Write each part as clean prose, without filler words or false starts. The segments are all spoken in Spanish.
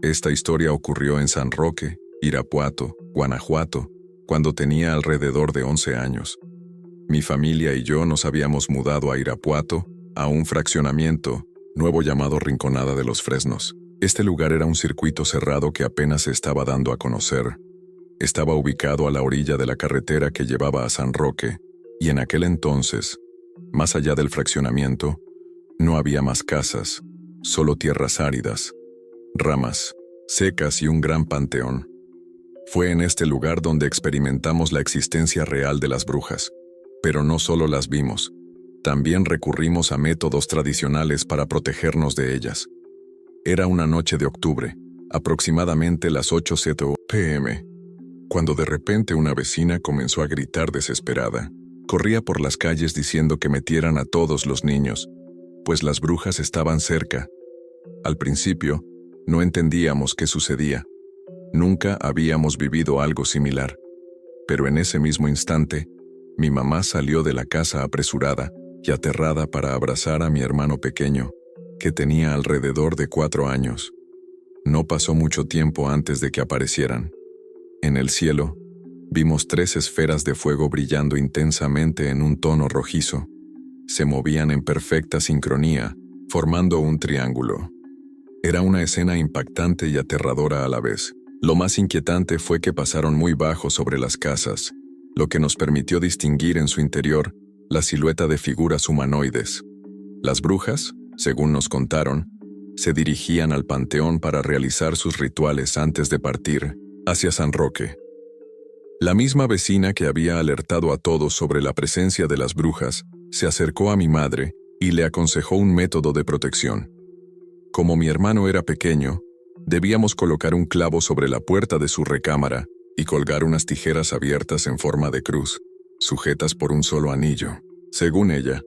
Esta historia ocurrió en San Roque, Irapuato, Guanajuato, cuando tenía alrededor de 11 años. Mi familia y yo nos habíamos mudado a Irapuato, a un fraccionamiento nuevo llamado Rinconada de los Fresnos. Este lugar era un circuito cerrado que apenas se estaba dando a conocer. Estaba ubicado a la orilla de la carretera que llevaba a San Roque, y en aquel entonces, más allá del fraccionamiento, no había más casas, solo tierras áridas, ramas secas y un gran panteón. Fue en este lugar donde experimentamos la existencia real de las brujas. Pero no solo las vimos, también recurrimos a métodos tradicionales para protegernos de ellas. Era una noche de octubre, aproximadamente las 8:07 p.m., cuando de repente una vecina comenzó a gritar desesperada. Corría por las calles diciendo que metieran a todos los niños, pues las brujas estaban cerca. Al principio, no entendíamos qué sucedía. Nunca habíamos vivido algo similar. Pero en ese mismo instante, mi mamá salió de la casa apresurada y aterrada para abrazar a mi hermano pequeño, que tenía alrededor de 4 años. No pasó mucho tiempo antes de que aparecieran. En el cielo, vimos 3 esferas de fuego brillando intensamente en un tono rojizo. Se movían en perfecta sincronía, formando un triángulo. Era una escena impactante y aterradora a la vez. Lo más inquietante fue que pasaron muy bajo sobre las casas, lo que nos permitió distinguir en su interior la silueta de figuras humanoides. Las brujas, según nos contaron, se dirigían al panteón para realizar sus rituales antes de partir hacia San Roque. La misma vecina que había alertado a todos sobre la presencia de las brujas se acercó a mi madre y le aconsejó un método de protección. Como mi hermano era pequeño, debíamos colocar un clavo sobre la puerta de su recámara y colgar unas tijeras abiertas en forma de cruz, sujetas por un solo anillo. Según ella,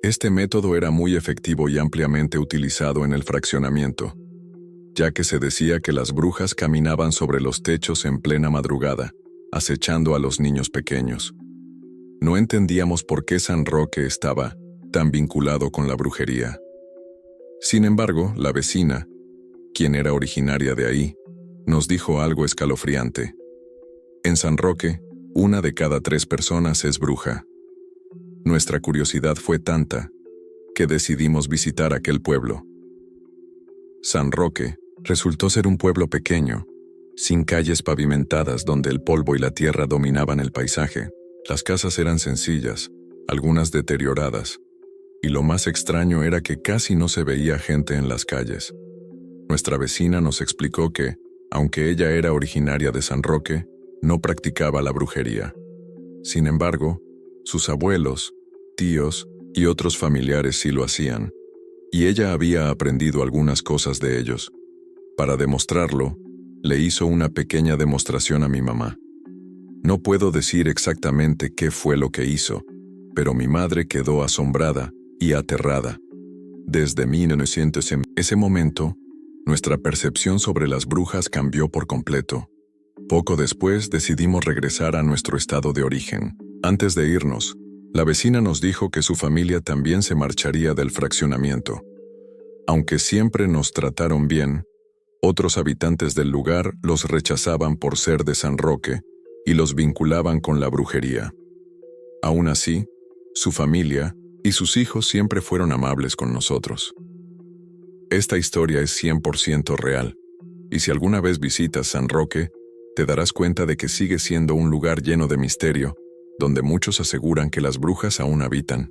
este método era muy efectivo y ampliamente utilizado en el fraccionamiento, ya que se decía que las brujas caminaban sobre los techos en plena madrugada, acechando a los niños pequeños. No entendíamos por qué San Roque estaba tan vinculado con la brujería. Sin embargo, la vecina, quien era originaria de ahí, nos dijo algo escalofriante. En San Roque, 1 de cada 3 personas es bruja. Nuestra curiosidad fue tanta que decidimos visitar aquel pueblo. San Roque resultó ser un pueblo pequeño, sin calles pavimentadas donde el polvo y la tierra dominaban el paisaje. Las casas eran sencillas, algunas deterioradas, y lo más extraño era que casi no se veía gente en las calles. Nuestra vecina nos explicó que, aunque ella era originaria de San Roque, no practicaba la brujería. Sin embargo, sus abuelos, tíos y otros familiares sí lo hacían, y ella había aprendido algunas cosas de ellos. Para demostrarlo, le hizo una pequeña demostración a mi mamá. No puedo decir exactamente qué fue lo que hizo, pero mi madre quedó asombrada y aterrada. Desde 1900, en ese momento, nuestra percepción sobre las brujas cambió por completo. Poco después decidimos regresar a nuestro estado de origen. Antes de irnos, la vecina nos dijo que su familia también se marcharía del fraccionamiento. Aunque siempre nos trataron bien, otros habitantes del lugar los rechazaban por ser de San Roque y los vinculaban con la brujería. Aún así, su familia y sus hijos siempre fueron amables con nosotros. Esta historia es 100% real, y si alguna vez visitas San Roque, te darás cuenta de que sigue siendo un lugar lleno de misterio, donde muchos aseguran que las brujas aún habitan.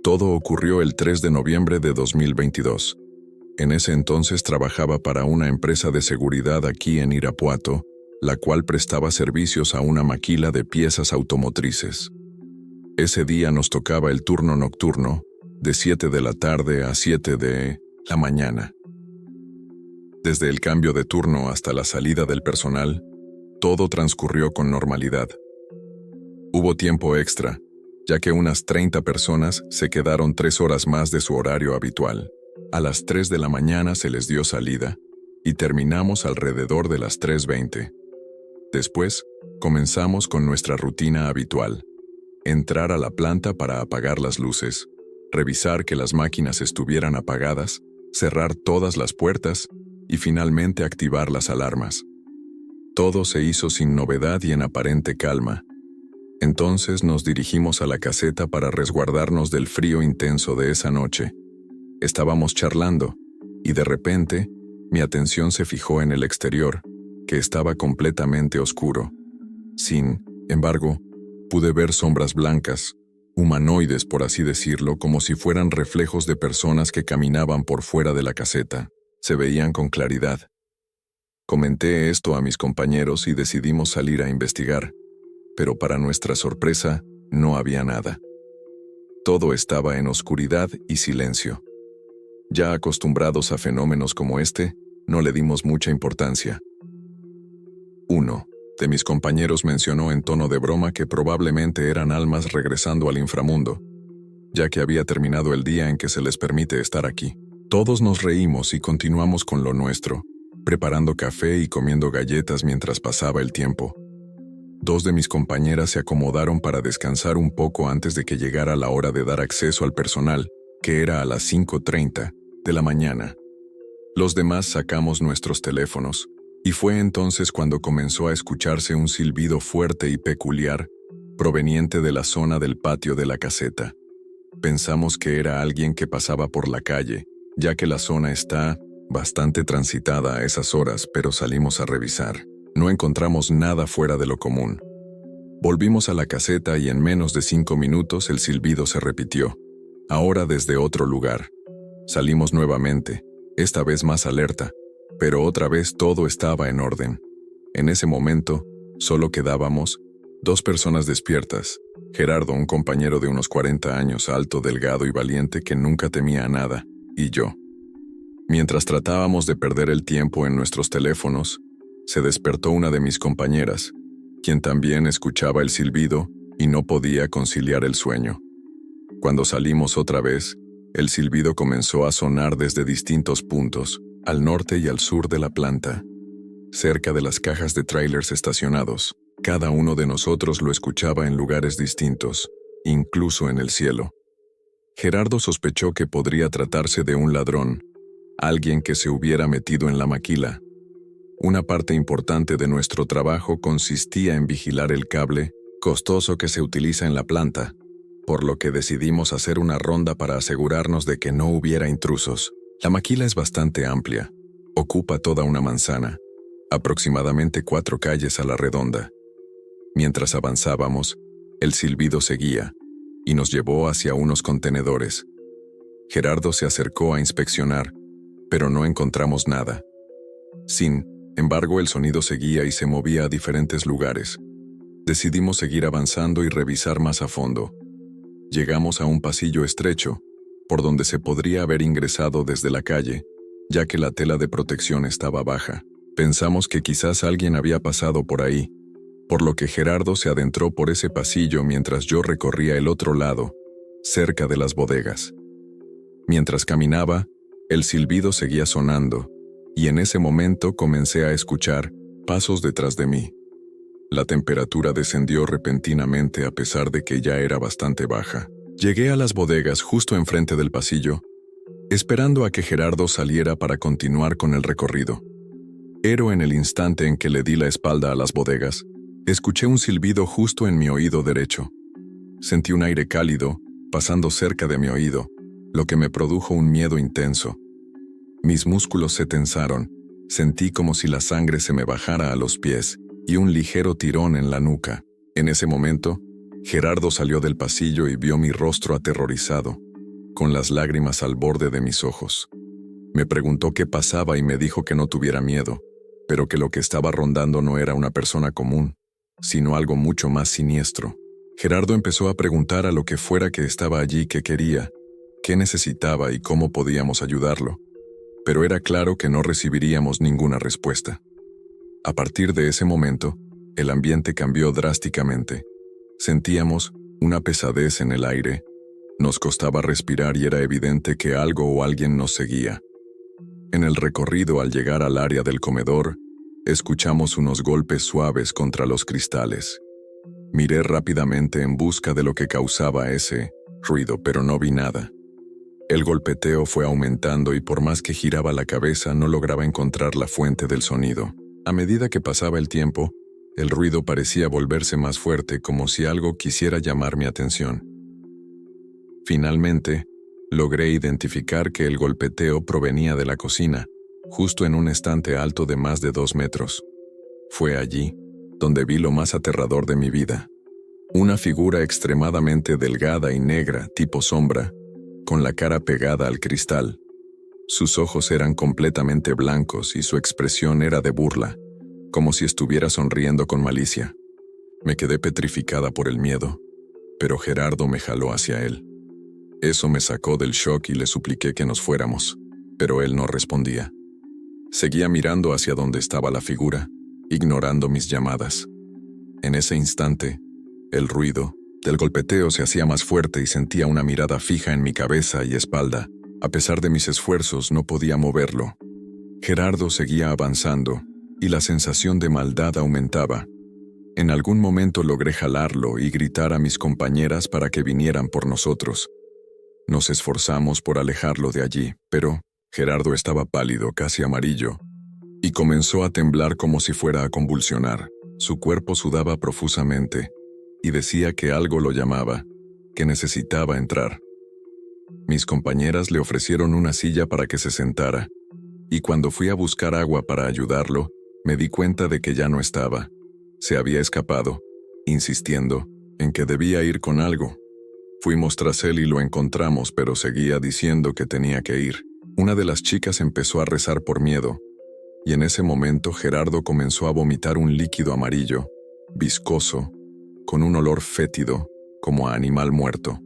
Todo ocurrió el 3 de noviembre de 2022. En ese entonces trabajaba para una empresa de seguridad aquí en Irapuato, la cual prestaba servicios a una maquila de piezas automotrices. Ese día nos tocaba el turno nocturno, de 7 de la tarde a 7 de la mañana. Desde el cambio de turno hasta la salida del personal, todo transcurrió con normalidad. Hubo tiempo extra, ya que unas 30 personas se quedaron 3 horas más de su horario habitual. A las 3 de la mañana se les dio salida, y terminamos alrededor de las 3:20. Después, Comenzamos con nuestra rutina habitual. Entrar a la planta para apagar las luces, revisar que las máquinas estuvieran apagadas, cerrar todas las puertas y finalmente activar las alarmas. Todo se hizo sin novedad y en aparente calma. Entonces nos dirigimos a la caseta para resguardarnos del frío intenso de esa noche. Estábamos charlando, y de repente, mi atención se fijó en el exterior, que estaba completamente oscuro. Sin embargo, pude ver sombras blancas, humanoides por así decirlo, como si fueran reflejos de personas que caminaban por fuera de la caseta. Se veían con claridad. Comenté esto a mis compañeros y decidimos salir a investigar, pero para nuestra sorpresa, no había nada. Todo estaba en oscuridad y silencio. Ya acostumbrados a fenómenos como este, no le dimos mucha importancia. Uno de mis compañeros mencionó en tono de broma que probablemente eran almas regresando al inframundo, ya que había terminado el día en que se les permite estar aquí. Todos nos reímos y continuamos con lo nuestro, preparando café y comiendo galletas mientras pasaba el tiempo. Dos de mis compañeras se acomodaron para descansar un poco antes de que llegara la hora de dar acceso al personal, que era a las 5:30 de la mañana. Los demás sacamos nuestros teléfonos, y fue entonces cuando comenzó a escucharse un silbido fuerte y peculiar, proveniente de la zona del patio de la caseta. Pensamos que era alguien que pasaba por la calle, ya que la zona está bastante transitada a esas horas, pero salimos a revisar. No encontramos nada fuera de lo común. Volvimos a la caseta y en menos de 5 minutos el silbido se repitió, ahora desde otro lugar. Salimos nuevamente, esta vez más alerta, pero otra vez todo estaba en orden. En ese momento, solo quedábamos 2 personas despiertas. Gerardo, un compañero de unos 40 años, alto, delgado y valiente que nunca temía a nada, y yo. Mientras tratábamos de perder el tiempo en nuestros teléfonos, se despertó una de mis compañeras, quien también escuchaba el silbido y no podía conciliar el sueño. Cuando salimos otra vez, el silbido comenzó a sonar desde distintos puntos, al norte y al sur de la planta, cerca de las cajas de trailers estacionados. Cada uno de nosotros lo escuchaba en lugares distintos, incluso en el cielo. Gerardo sospechó que podría tratarse de un ladrón, alguien que se hubiera metido en la maquila. Una parte importante de nuestro trabajo consistía en vigilar el cable costoso que se utiliza en la planta, por lo que decidimos hacer una ronda para asegurarnos de que no hubiera intrusos. La maquila es bastante amplia, ocupa toda una manzana, aproximadamente 4 calles a la redonda. Mientras avanzábamos, el silbido seguía y nos llevó hacia unos contenedores. Gerardo se acercó a inspeccionar, pero no encontramos nada. Sin embargo, el sonido seguía y se movía a diferentes lugares. Decidimos seguir avanzando y revisar más a fondo. Llegamos a un pasillo estrecho, por donde se podría haber ingresado desde la calle, ya que la tela de protección estaba baja. Pensamos que quizás alguien había pasado por ahí, por lo que Gerardo se adentró por ese pasillo mientras yo recorría el otro lado, cerca de las bodegas. Mientras caminaba, el silbido seguía sonando, y en ese momento comencé a escuchar pasos detrás de mí. La temperatura descendió repentinamente a pesar de que ya era bastante baja. Llegué a las bodegas justo enfrente del pasillo, esperando a que Gerardo saliera para continuar con el recorrido. Pero en el instante en que le di la espalda a las bodegas, escuché un silbido justo en mi oído derecho. Sentí un aire cálido pasando cerca de mi oído, lo que me produjo un miedo intenso. Mis músculos se tensaron, sentí como si la sangre se me bajara a los pies y un ligero tirón en la nuca. En ese momento, Gerardo salió del pasillo y vio mi rostro aterrorizado, con las lágrimas al borde de mis ojos. Me preguntó qué pasaba y me dijo que no tuviera miedo, pero que lo que estaba rondando no era una persona común, sino algo mucho más siniestro. Gerardo empezó a preguntar a lo que fuera que estaba allí qué quería, qué necesitaba y cómo podíamos ayudarlo, pero era claro que no recibiríamos ninguna respuesta. A partir de ese momento, el ambiente cambió drásticamente. Sentíamos una pesadez en el aire, nos costaba respirar y era evidente que algo o alguien nos seguía. En el recorrido al llegar al área del comedor, escuchamos unos golpes suaves contra los cristales. Miré rápidamente en busca de lo que causaba ese ruido, pero no vi nada. El golpeteo fue aumentando y por más que giraba la cabeza no lograba encontrar la fuente del sonido. A medida que pasaba el tiempo, el ruido parecía volverse más fuerte, como si algo quisiera llamar mi atención. Finalmente, logré identificar que el golpeteo provenía de la cocina, justo en un estante alto de más de 2 metros. Fue allí donde vi lo más aterrador de mi vida. Una figura extremadamente delgada y negra, tipo sombra, con la cara pegada al cristal. Sus ojos eran completamente blancos y su expresión era de burla, como si estuviera sonriendo con malicia. Me quedé petrificada por el miedo, pero Gerardo me jaló hacia él. Eso me sacó del shock y le supliqué que nos fuéramos, pero él no respondía. Seguía mirando hacia donde estaba la figura, ignorando mis llamadas. En ese instante, el ruido del golpeteo se hacía más fuerte y sentía una mirada fija en mi cabeza y espalda. A pesar de mis esfuerzos, no podía moverlo. Gerardo seguía avanzando, y la sensación de maldad aumentaba. En algún momento logré jalarlo y gritar a mis compañeras para que vinieran por nosotros. Nos esforzamos por alejarlo de allí, pero Gerardo estaba pálido, casi amarillo, y comenzó a temblar como si fuera a convulsionar. Su cuerpo sudaba profusamente, y decía que algo lo llamaba, que necesitaba entrar. Mis compañeras le ofrecieron una silla para que se sentara, y cuando fui a buscar agua para ayudarlo, me di cuenta de que ya no estaba. Se había escapado, insistiendo en que debía ir con algo. Fuimos tras él y lo encontramos, pero seguía diciendo que tenía que ir. Una de las chicas empezó a rezar por miedo, y en ese momento Gerardo comenzó a vomitar un líquido amarillo, viscoso, con un olor fétido, como a animal muerto.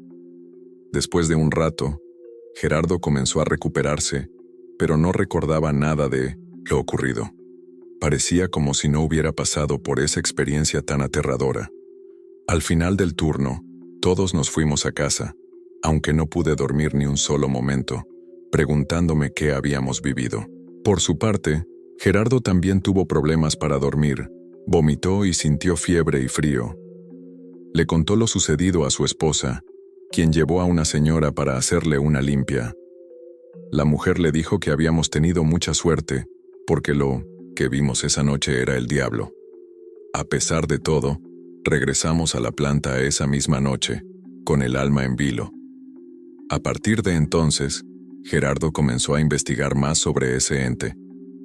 Después de un rato, Gerardo comenzó a recuperarse, pero no recordaba nada de lo ocurrido. Parecía como si no hubiera pasado por esa experiencia tan aterradora. Al final del turno, todos nos fuimos a casa, aunque no pude dormir ni un solo momento, preguntándome qué habíamos vivido. Por su parte, Gerardo también tuvo problemas para dormir, vomitó y sintió fiebre y frío. Le contó lo sucedido a su esposa, quien llevó a una señora para hacerle una limpia. La mujer le dijo que habíamos tenido mucha suerte, porque lo que vimos esa noche era el diablo. A pesar de todo, regresamos a la planta esa misma noche, con el alma en vilo. A partir de entonces, Gerardo comenzó a investigar más sobre ese ente,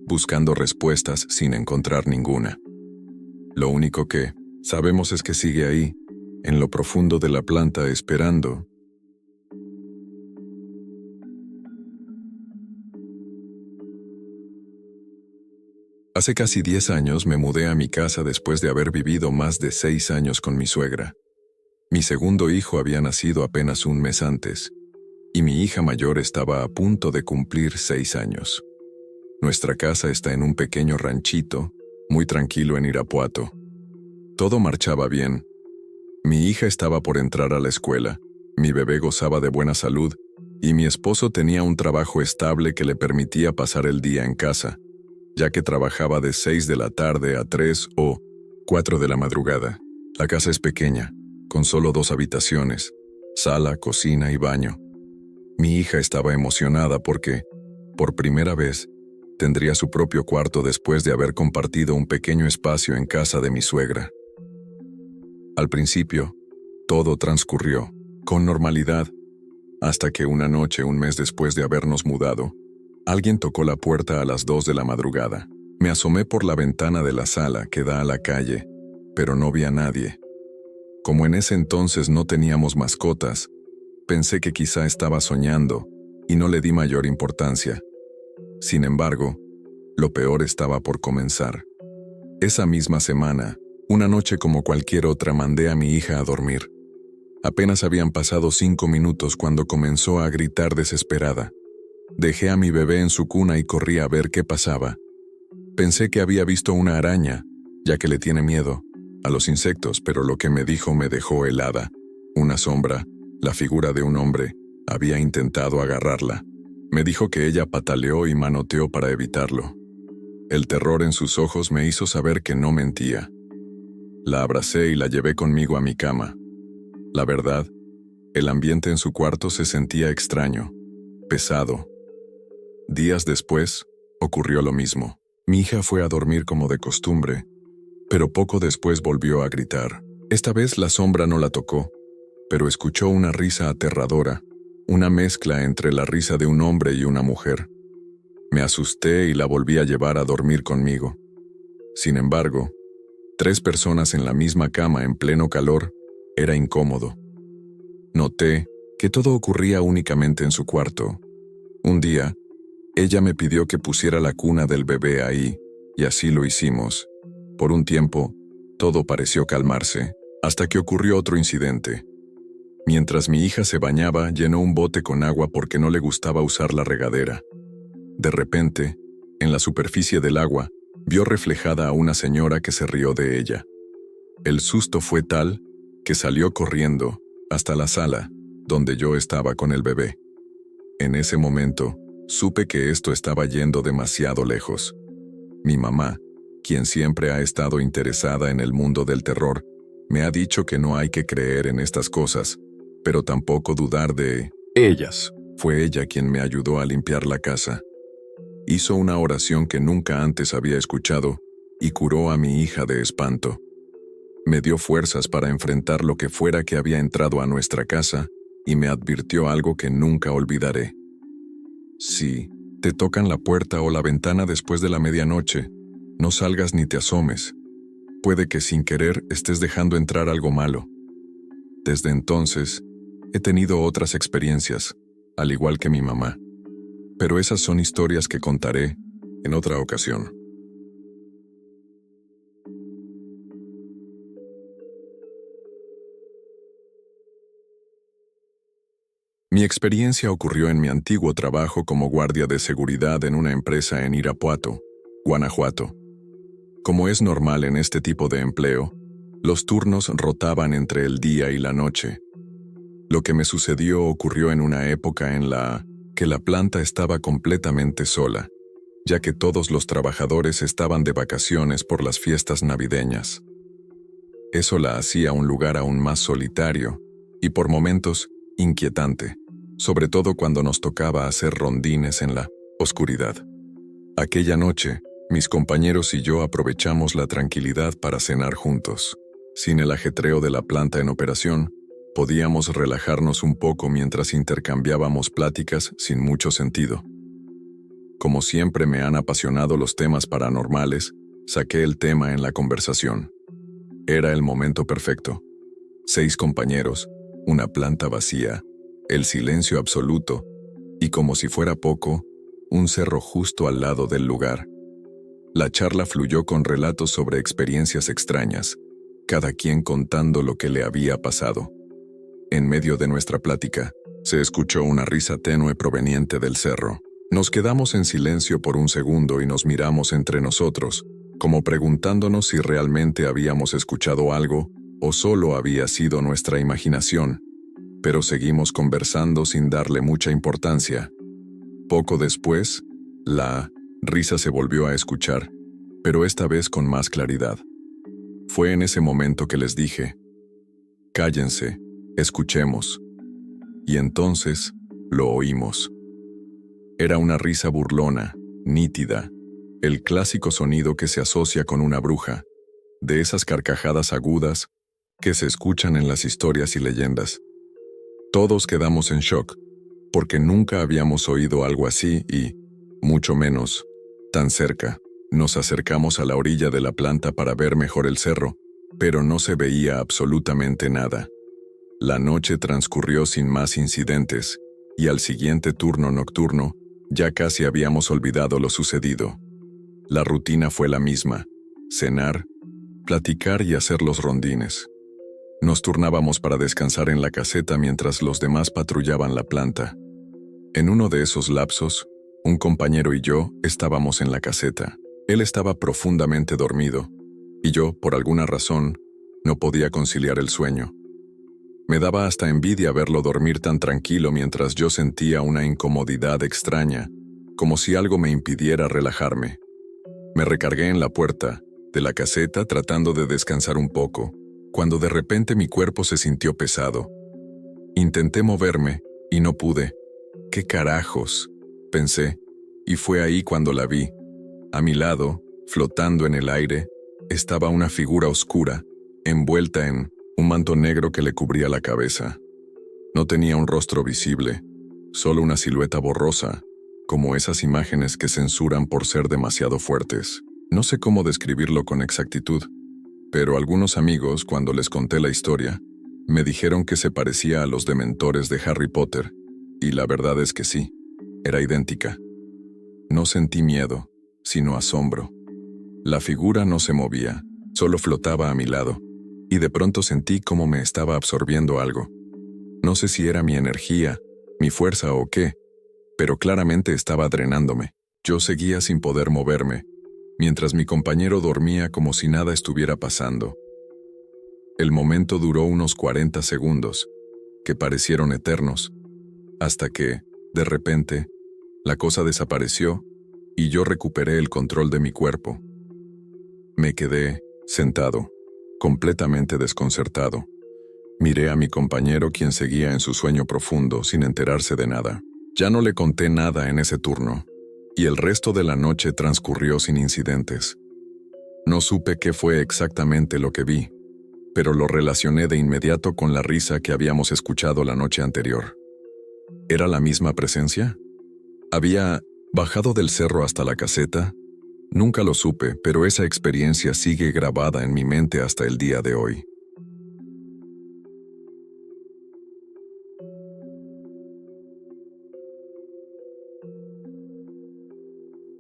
buscando respuestas sin encontrar ninguna. Lo único que sabemos es que sigue ahí, en lo profundo de la planta, esperando. Hace casi 10 años me mudé a mi casa después de haber vivido más de 6 años con mi suegra. Mi segundo hijo había nacido apenas un mes antes, y mi hija mayor estaba a punto de cumplir 6 años. Nuestra casa está en un pequeño ranchito, muy tranquilo en Irapuato. Todo marchaba bien. Mi hija estaba por entrar a la escuela, mi bebé gozaba de buena salud, y mi esposo tenía un trabajo estable que le permitía pasar el día en casa, ya que trabajaba de 6 de la tarde a 3 o 4 de la madrugada. La casa es pequeña, con solo 2 habitaciones, sala, cocina y baño. Mi hija estaba emocionada porque, por primera vez, tendría su propio cuarto después de haber compartido un pequeño espacio en casa de mi suegra. Al principio, todo transcurrió con normalidad, hasta que una noche, un mes después de habernos mudado, alguien tocó la puerta a las 2 de la madrugada. Me asomé por la ventana de la sala que da a la calle, pero no vi a nadie. Como en ese entonces no teníamos mascotas, pensé que quizá estaba soñando y no le di mayor importancia. Sin embargo, lo peor estaba por comenzar. Esa misma semana, una noche como cualquier otra, mandé a mi hija a dormir. Apenas habían pasado 5 minutos cuando comenzó a gritar desesperada. Dejé a mi bebé en su cuna y corrí a ver qué pasaba. Pensé que había visto una araña, ya que le tiene miedo a los insectos, pero lo que me dijo me dejó helada. Una sombra, la figura de un hombre, había intentado agarrarla. Me dijo que ella pataleó y manoteó para evitarlo. El terror en sus ojos me hizo saber que no mentía. La abracé y la llevé conmigo a mi cama. La verdad, el ambiente en su cuarto se sentía extraño, pesado. Días después, ocurrió lo mismo. Mi hija fue a dormir como de costumbre, pero poco después volvió a gritar. Esta vez la sombra no la tocó, pero escuchó una risa aterradora, una mezcla entre la risa de un hombre y una mujer. Me asusté y la volví a llevar a dormir conmigo. Sin embargo, 3 personas en la misma cama en pleno calor era incómodo. Noté que todo ocurría únicamente en su cuarto. Un día, ella me pidió que pusiera la cuna del bebé ahí, y así lo hicimos. Por un tiempo, todo pareció calmarse, hasta que ocurrió otro incidente. Mientras mi hija se bañaba, llenó un bote con agua porque no le gustaba usar la regadera. De repente, en la superficie del agua, vio reflejada a una señora que se rió de ella. El susto fue tal que salió corriendo hasta la sala, donde yo estaba con el bebé. En ese momento, supe que esto estaba yendo demasiado lejos. Mi mamá, quien siempre ha estado interesada en el mundo del terror, me ha dicho que no hay que creer en estas cosas, pero tampoco dudar de ellas. Fue ella quien me ayudó a limpiar la casa. Hizo una oración que nunca antes había escuchado y curó a mi hija de espanto. Me dio fuerzas para enfrentar lo que fuera que había entrado a nuestra casa y me advirtió algo que nunca olvidaré. Si te tocan la puerta o la ventana después de la medianoche, no salgas ni te asomes. Puede que sin querer estés dejando entrar algo malo. Desde entonces, he tenido otras experiencias, al igual que mi mamá. Pero esas son historias que contaré en otra ocasión. Mi experiencia ocurrió en mi antiguo trabajo como guardia de seguridad en una empresa en Irapuato, Guanajuato. Como es normal en este tipo de empleo, los turnos rotaban entre el día y la noche. Lo que me sucedió ocurrió en una época en la que la planta estaba completamente sola, ya que todos los trabajadores estaban de vacaciones por las fiestas navideñas. Eso la hacía un lugar aún más solitario y por momentos inquietante, sobre todo cuando nos tocaba hacer rondines en la oscuridad. Aquella noche, mis compañeros y yo aprovechamos la tranquilidad para cenar juntos. Sin el ajetreo de la planta en operación, podíamos relajarnos un poco mientras intercambiábamos pláticas sin mucho sentido. Como siempre me han apasionado los temas paranormales, saqué el tema en la conversación. Era el momento perfecto. 6 compañeros, una planta vacía, el silencio absoluto, y como si fuera poco, un cerro justo al lado del lugar. La charla fluyó con relatos sobre experiencias extrañas, cada quien contando lo que le había pasado. En medio de nuestra plática, se escuchó una risa tenue proveniente del cerro. Nos quedamos en silencio por un segundo y nos miramos entre nosotros, como preguntándonos si realmente habíamos escuchado algo o solo había sido nuestra imaginación, pero seguimos conversando sin darle mucha importancia. Poco después, la risa se volvió a escuchar, pero esta vez con más claridad. Fue en ese momento que les dije: «Cállense, escuchemos». Y entonces lo oímos. Era una risa burlona, nítida, el clásico sonido que se asocia con una bruja, de esas carcajadas agudas que se escuchan en las historias y leyendas. Todos quedamos en shock, porque nunca habíamos oído algo así y, mucho menos, tan cerca. Nos acercamos a la orilla de la planta para ver mejor el cerro, pero no se veía absolutamente nada. La noche transcurrió sin más incidentes, y al siguiente turno nocturno, ya casi habíamos olvidado lo sucedido. La rutina fue la misma: cenar, platicar y hacer los rondines. Nos turnábamos para descansar en la caseta mientras los demás patrullaban la planta. En uno de esos lapsos, un compañero y yo estábamos en la caseta. Él estaba profundamente dormido, y yo, por alguna razón, no podía conciliar el sueño. Me daba hasta envidia verlo dormir tan tranquilo mientras yo sentía una incomodidad extraña, como si algo me impidiera relajarme. Me recargué en la puerta de la caseta tratando de descansar un poco, cuando de repente mi cuerpo se sintió pesado. Intenté moverme y no pude. ¿Qué carajos?, pensé, y fue ahí cuando la vi. A mi lado, flotando en el aire, estaba una figura oscura, envuelta en un manto negro que le cubría la cabeza. No tenía un rostro visible, solo una silueta borrosa, como esas imágenes que censuran por ser demasiado fuertes. No sé cómo describirlo con exactitud, pero algunos amigos, cuando les conté la historia, me dijeron que se parecía a los dementores de Harry Potter, y la verdad es que sí, era idéntica. No sentí miedo, sino asombro. La figura no se movía, solo flotaba a mi lado, y de pronto sentí como me estaba absorbiendo algo. No sé si era mi energía, mi fuerza o qué, pero claramente estaba drenándome. Yo seguía sin poder moverme, mientras mi compañero dormía como si nada estuviera pasando. El momento duró unos 40 segundos, que parecieron eternos, hasta que, de repente, la cosa desapareció y yo recuperé el control de mi cuerpo. Me quedé sentado, completamente desconcertado. Miré a mi compañero, quien seguía en su sueño profundo sin enterarse de nada. Ya no le conté nada en ese turno, y el resto de la noche transcurrió sin incidentes. No supe qué fue exactamente lo que vi, pero lo relacioné de inmediato con la risa que habíamos escuchado la noche anterior. ¿Era la misma presencia? ¿Había bajado del cerro hasta la caseta? Nunca lo supe, pero esa experiencia sigue grabada en mi mente hasta el día de hoy.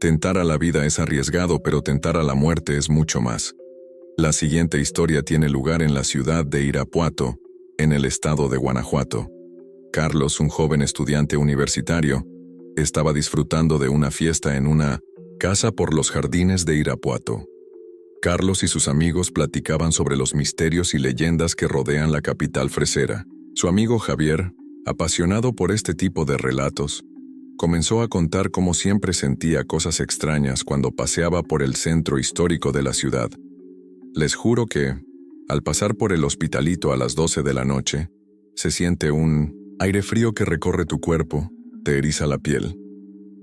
Tentar a la vida es arriesgado, pero tentar a la muerte es mucho más. La siguiente historia tiene lugar en la ciudad de Irapuato, en el estado de Guanajuato. Carlos, un joven estudiante universitario, estaba disfrutando de una fiesta en una casa por los jardines de Irapuato. Carlos y sus amigos platicaban sobre los misterios y leyendas que rodean la capital fresera. Su amigo Javier, apasionado por este tipo de relatos, comenzó a contar cómo siempre sentía cosas extrañas cuando paseaba por el centro histórico de la ciudad. Les juro que, al pasar por el hospitalito a las 12 de la noche, se siente un aire frío que recorre tu cuerpo, te eriza la piel,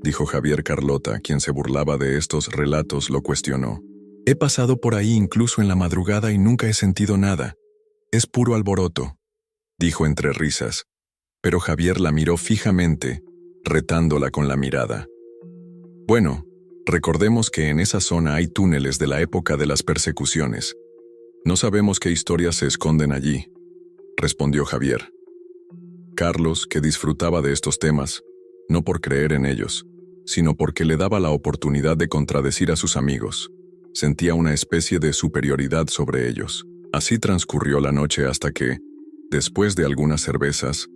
dijo Javier. Carlota, quien se burlaba de estos relatos, lo cuestionó. He pasado por ahí incluso en la madrugada y nunca he sentido nada. Es puro alboroto, dijo entre risas. Pero Javier la miró fijamente, retándola con la mirada. Bueno, recordemos que en esa zona hay túneles de la época de las persecuciones. No sabemos qué historias se esconden allí, respondió Javier. Carlos, que disfrutaba de estos temas, no por creer en ellos, sino porque le daba la oportunidad de contradecir a sus amigos, sentía una especie de superioridad sobre ellos. Así transcurrió la noche hasta que, después de algunas cervezas,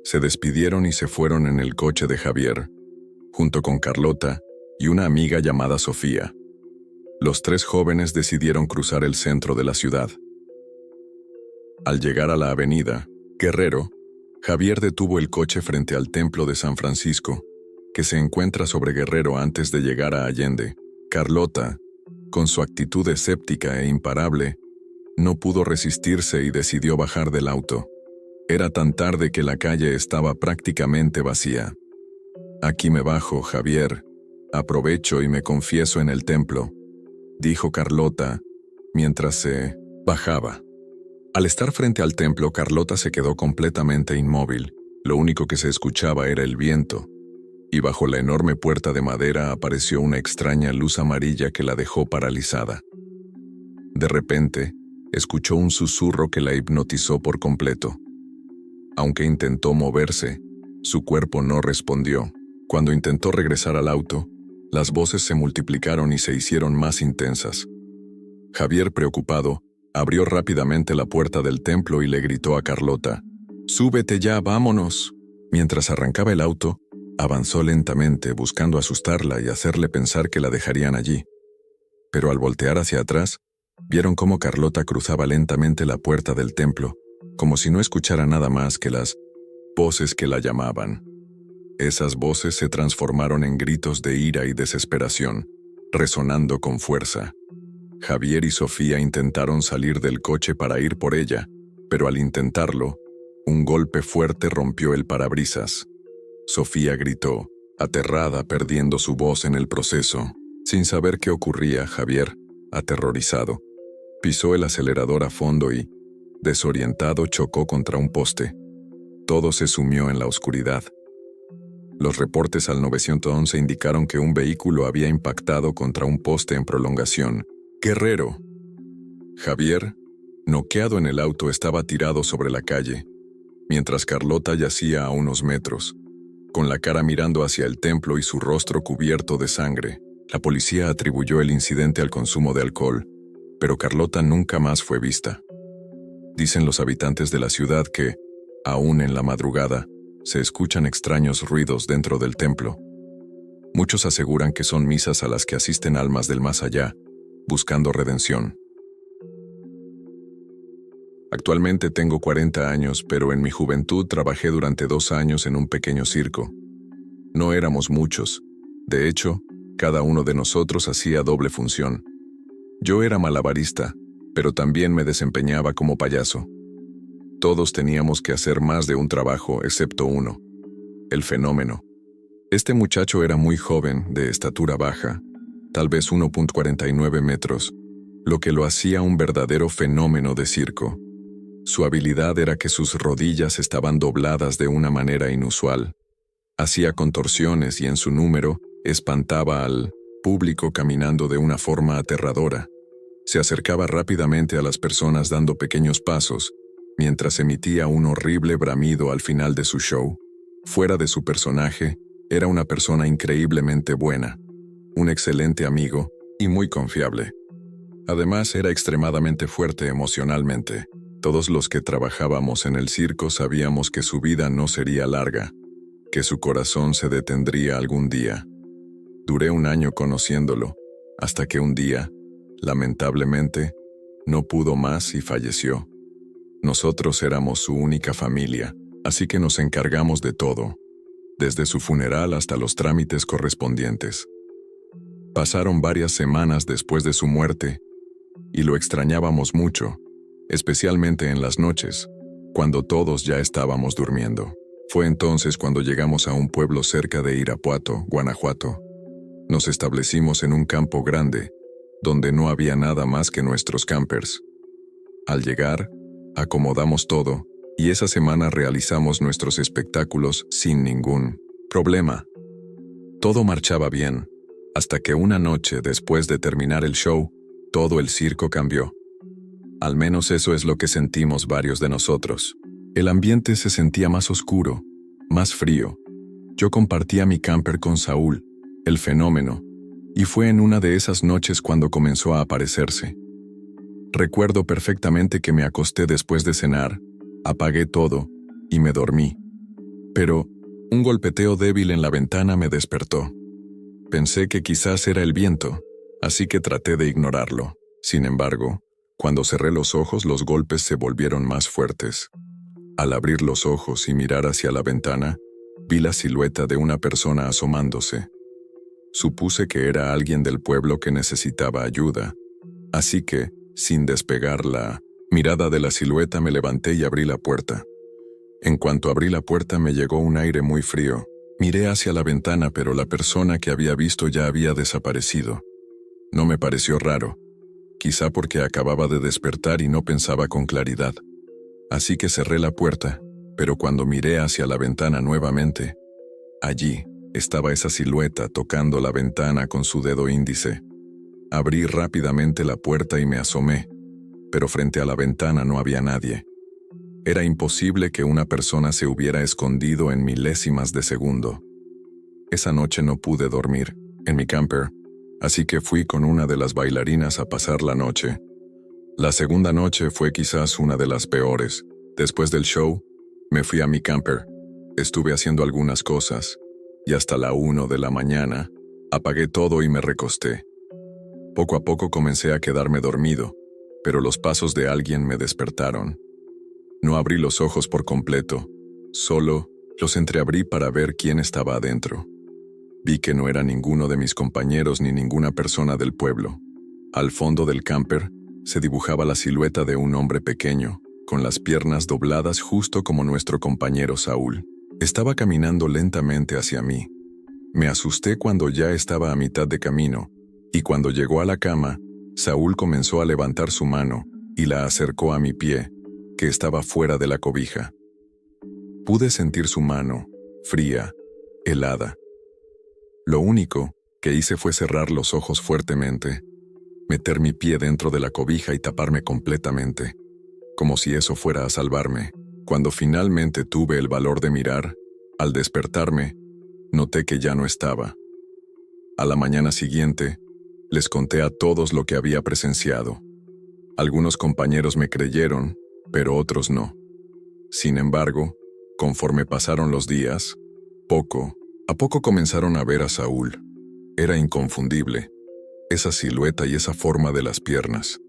se despidieron y se fueron en el coche de Javier, junto con Carlota y una amiga llamada Sofía. Los tres jóvenes decidieron cruzar el centro de la ciudad. Al llegar a la avenida Guerrero, Javier detuvo el coche frente al templo de San Francisco, que se encuentra sobre Guerrero antes de llegar a Allende. Carlota, con su actitud escéptica e imparable, no pudo resistirse y decidió bajar del auto. Era tan tarde que la calle estaba prácticamente vacía. Aquí me bajo, Javier. Aprovecho y me confieso en el templo, dijo Carlota, mientras se bajaba. Al estar frente al templo, Carlota se quedó completamente inmóvil. Lo único que se escuchaba era el viento, y bajo la enorme puerta de madera apareció una extraña luz amarilla que la dejó paralizada. De repente, escuchó un susurro que la hipnotizó por completo. Aunque intentó moverse, su cuerpo no respondió. Cuando intentó regresar al auto, las voces se multiplicaron y se hicieron más intensas. Javier, preocupado, abrió rápidamente la puerta del templo y le gritó a Carlota: «¡Súbete ya, vámonos!». Mientras arrancaba el auto, avanzó lentamente buscando asustarla y hacerle pensar que la dejarían allí. Pero al voltear hacia atrás, vieron cómo Carlota cruzaba lentamente la puerta del templo, como si no escuchara nada más que las voces que la llamaban. Esas voces se transformaron en gritos de ira y desesperación, resonando con fuerza. Javier y Sofía intentaron salir del coche para ir por ella, pero al intentarlo, un golpe fuerte rompió el parabrisas. Sofía gritó, aterrada, perdiendo su voz en el proceso. Sin saber qué ocurría, Javier, aterrorizado, pisó el acelerador a fondo y, desorientado, chocó contra un poste. Todo se sumió en la oscuridad. Los reportes al 911 indicaron que un vehículo había impactado contra un poste en prolongación. Guerrero. Javier, noqueado en el auto, estaba tirado sobre la calle, mientras Carlota yacía a unos metros, con la cara mirando hacia el templo y su rostro cubierto de sangre. La policía atribuyó el incidente al consumo de alcohol, pero Carlota nunca más fue vista. Dicen los habitantes de la ciudad que, aún en la madrugada, se escuchan extraños ruidos dentro del templo. Muchos aseguran que son misas a las que asisten almas del más allá, buscando redención. Actualmente tengo 40 años, pero en mi juventud trabajé durante 2 años en un pequeño circo. No éramos muchos. De hecho, cada uno de nosotros hacía doble función. Yo era malabarista, pero también me desempeñaba como payaso. Todos teníamos que hacer más de un trabajo, excepto uno: el fenómeno. Este muchacho era muy joven, de estatura baja, tal vez 1.49 metros, lo que lo hacía un verdadero fenómeno de circo. Su habilidad era que sus rodillas estaban dobladas de una manera inusual. Hacía contorsiones y en su número espantaba al público caminando de una forma aterradora. Se acercaba rápidamente a las personas dando pequeños pasos, mientras emitía un horrible bramido al final de su show. Fuera de su personaje, era una persona increíblemente buena, un excelente amigo y muy confiable. Además, era extremadamente fuerte emocionalmente. Todos los que trabajábamos en el circo sabíamos que su vida no sería larga, que su corazón se detendría algún día. Duré 1 año conociéndolo, hasta que un día, lamentablemente, no pudo más y falleció. Nosotros éramos su única familia, así que nos encargamos de todo, desde su funeral hasta los trámites correspondientes. Pasaron varias semanas después de su muerte, y lo extrañábamos mucho, especialmente en las noches, cuando todos ya estábamos durmiendo. Fue entonces cuando llegamos a un pueblo cerca de Irapuato, Guanajuato. Nos establecimos en un campo grande, donde no había nada más que nuestros campers. Al llegar, acomodamos todo, y esa semana realizamos nuestros espectáculos sin ningún problema. Todo marchaba bien, hasta que una noche después de terminar el show, todo el circo cambió. Al menos eso es lo que sentimos varios de nosotros. El ambiente se sentía más oscuro, más frío. Yo compartía mi camper con Saúl, el fenómeno, y fue en una de esas noches cuando comenzó a aparecerse. Recuerdo perfectamente que me acosté después de cenar, apagué todo y me dormí. Pero un golpeteo débil en la ventana me despertó. Pensé que quizás era el viento, así que traté de ignorarlo. Sin embargo, cuando cerré los ojos, los golpes se volvieron más fuertes. Al abrir los ojos y mirar hacia la ventana, vi la silueta de una persona asomándose. Supuse que era alguien del pueblo que necesitaba ayuda, así que, sin despegar la mirada de la silueta, me levanté y abrí la puerta. En cuanto abrí la puerta me llegó un aire muy frío. Miré hacia la ventana, pero la persona que había visto ya había desaparecido. No me pareció raro, quizá porque acababa de despertar y no pensaba con claridad. Así que cerré la puerta, pero cuando miré hacia la ventana nuevamente, allí estaba esa silueta tocando la ventana con su dedo índice. Abrí rápidamente la puerta y me asomé, pero frente a la ventana no había nadie. Era imposible que una persona se hubiera escondido en milésimas de segundo. Esa noche no pude dormir en mi camper, así que fui con una de las bailarinas a pasar la noche. La segunda noche fue quizás una de las peores. Después del show, me fui a mi camper. Estuve haciendo algunas cosas, y hasta la 1 de la mañana, apagué todo y me recosté. Poco a poco comencé a quedarme dormido, pero los pasos de alguien me despertaron. No abrí los ojos por completo, solo los entreabrí para ver quién estaba adentro. Vi que no era ninguno de mis compañeros ni ninguna persona del pueblo. Al fondo del camper se dibujaba la silueta de un hombre pequeño, con las piernas dobladas justo como nuestro compañero Saúl. Estaba caminando lentamente hacia mí. Me asusté cuando ya estaba a mitad de camino, y cuando llegó a la cama, Saúl comenzó a levantar su mano y la acercó a mi pie, que estaba fuera de la cobija. Pude sentir su mano, fría, helada. Lo único que hice fue cerrar los ojos fuertemente, meter mi pie dentro de la cobija y taparme completamente, como si eso fuera a salvarme. Cuando finalmente tuve el valor de mirar, al despertarme, noté que ya no estaba. A la mañana siguiente, les conté a todos lo que había presenciado. Algunos compañeros me creyeron, pero otros no. Sin embargo, conforme pasaron los días, poco a poco comenzaron a ver a Saúl. Era inconfundible, esa silueta y esa forma de las piernas.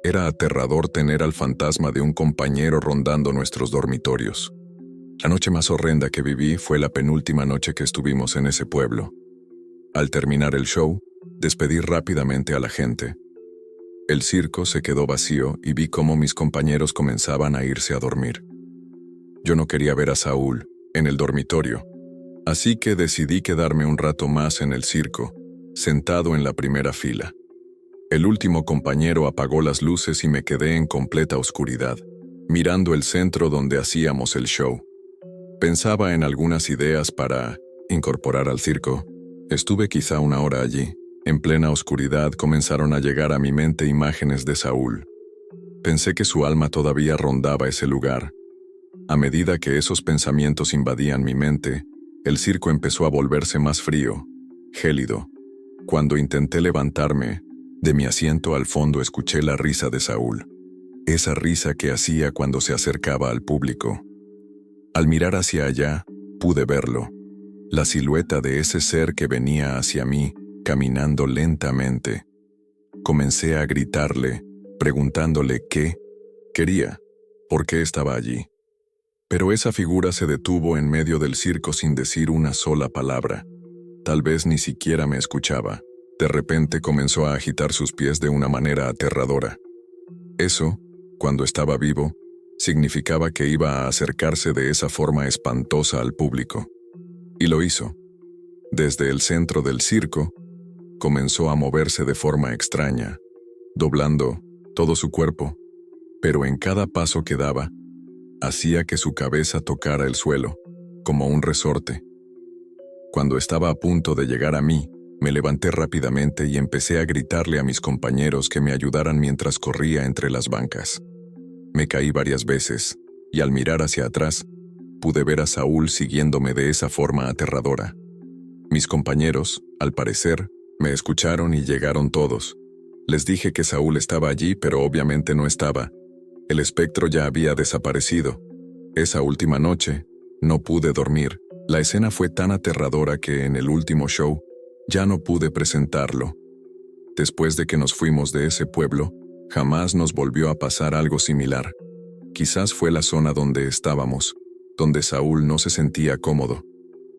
Era aterrador tener al fantasma de un compañero rondando nuestros dormitorios. La noche más horrenda que viví fue la penúltima noche que estuvimos en ese pueblo. Al terminar el show, despedí rápidamente a la gente. El circo se quedó vacío y vi cómo mis compañeros comenzaban a irse a dormir. Yo no quería ver a Saúl en el dormitorio, así que decidí quedarme un rato más en el circo, sentado en la primera fila. El último compañero apagó las luces y me quedé en completa oscuridad, mirando el centro donde hacíamos el show. Pensaba en algunas ideas para incorporar al circo. Estuve quizá una hora allí. En plena oscuridad comenzaron a llegar a mi mente imágenes de Saúl. Pensé que su alma todavía rondaba ese lugar. A medida que esos pensamientos invadían mi mente, el circo empezó a volverse más frío, gélido. Cuando intenté levantarme, de mi asiento al fondo escuché la risa de Saúl. Esa risa que hacía cuando se acercaba al público. Al mirar hacia allá, pude verlo. La silueta de ese ser que venía hacia mí, caminando lentamente. Comencé a gritarle, preguntándole qué quería, por qué estaba allí. Pero esa figura se detuvo en medio del circo sin decir una sola palabra. Tal vez ni siquiera me escuchaba. De repente comenzó a agitar sus pies de una manera aterradora. Eso, cuando estaba vivo, significaba que iba a acercarse de esa forma espantosa al público. Y lo hizo. Desde el centro del circo, comenzó a moverse de forma extraña, doblando todo su cuerpo, pero en cada paso que daba, hacía que su cabeza tocara el suelo, como un resorte. Cuando estaba a punto de llegar a mí, me levanté rápidamente y empecé a gritarle a mis compañeros que me ayudaran mientras corría entre las bancas. Me caí varias veces, y al mirar hacia atrás, pude ver a Saúl siguiéndome de esa forma aterradora. Mis compañeros, al parecer, me escucharon y llegaron todos. Les dije que Saúl estaba allí, pero obviamente no estaba. El espectro ya había desaparecido. Esa última noche, no pude dormir. La escena fue tan aterradora que en el último show, ya no pude presentarlo. Después de que nos fuimos de ese pueblo, jamás nos volvió a pasar algo similar. Quizás fue la zona donde estábamos, donde Saúl no se sentía cómodo.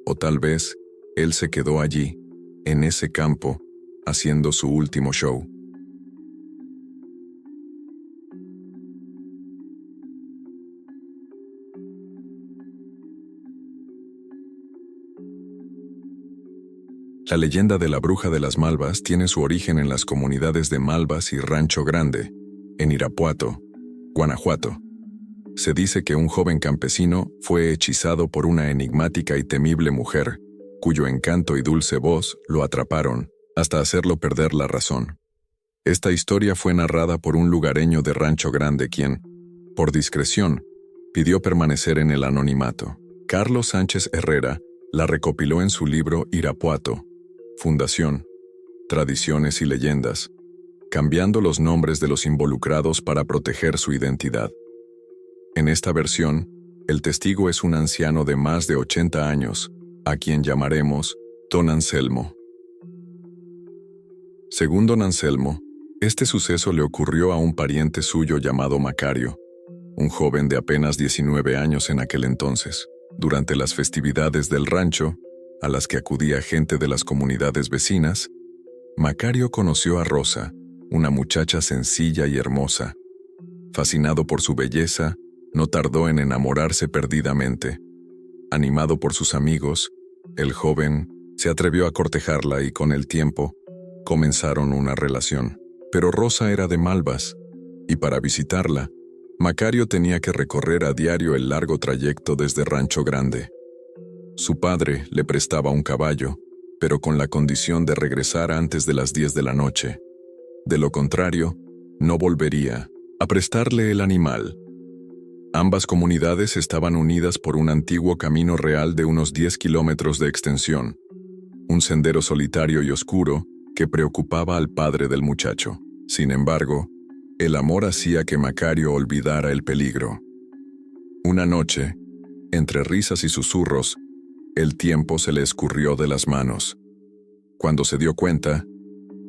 O tal vez, él se quedó allí, en ese campo, haciendo su último show. La leyenda de la Bruja de las Malvas tiene su origen en las comunidades de Malvas y Rancho Grande, en Irapuato, Guanajuato. Se dice que un joven campesino fue hechizado por una enigmática y temible mujer, cuyo encanto y dulce voz lo atraparon, hasta hacerlo perder la razón. Esta historia fue narrada por un lugareño de Rancho Grande quien, por discreción, pidió permanecer en el anonimato. Carlos Sánchez Herrera la recopiló en su libro Irapuato, Fundación, Tradiciones y Leyendas, cambiando los nombres de los involucrados para proteger su identidad. En esta versión, el testigo es un anciano de más de 80 años, a quien llamaremos Don Anselmo. Según Don Anselmo, este suceso le ocurrió a un pariente suyo llamado Macario, un joven de apenas 19 años en aquel entonces. Durante las festividades del rancho, a las que acudía gente de las comunidades vecinas, Macario conoció a Rosa, una muchacha sencilla y hermosa. Fascinado por su belleza, no tardó en enamorarse perdidamente. Animado por sus amigos, el joven se atrevió a cortejarla y con el tiempo comenzaron una relación. Pero Rosa era de Malvas, y para visitarla, Macario tenía que recorrer a diario el largo trayecto desde Rancho Grande. Su padre le prestaba un caballo, pero con la condición de regresar antes de las 10 de la noche. De lo contrario, no volvería a prestarle el animal. Ambas comunidades estaban unidas por un antiguo camino real de unos 10 kilómetros de extensión, un sendero solitario y oscuro que preocupaba al padre del muchacho. Sin embargo, el amor hacía que Macario olvidara el peligro. Una noche, entre risas y susurros, el tiempo se le escurrió de las manos. Cuando se dio cuenta,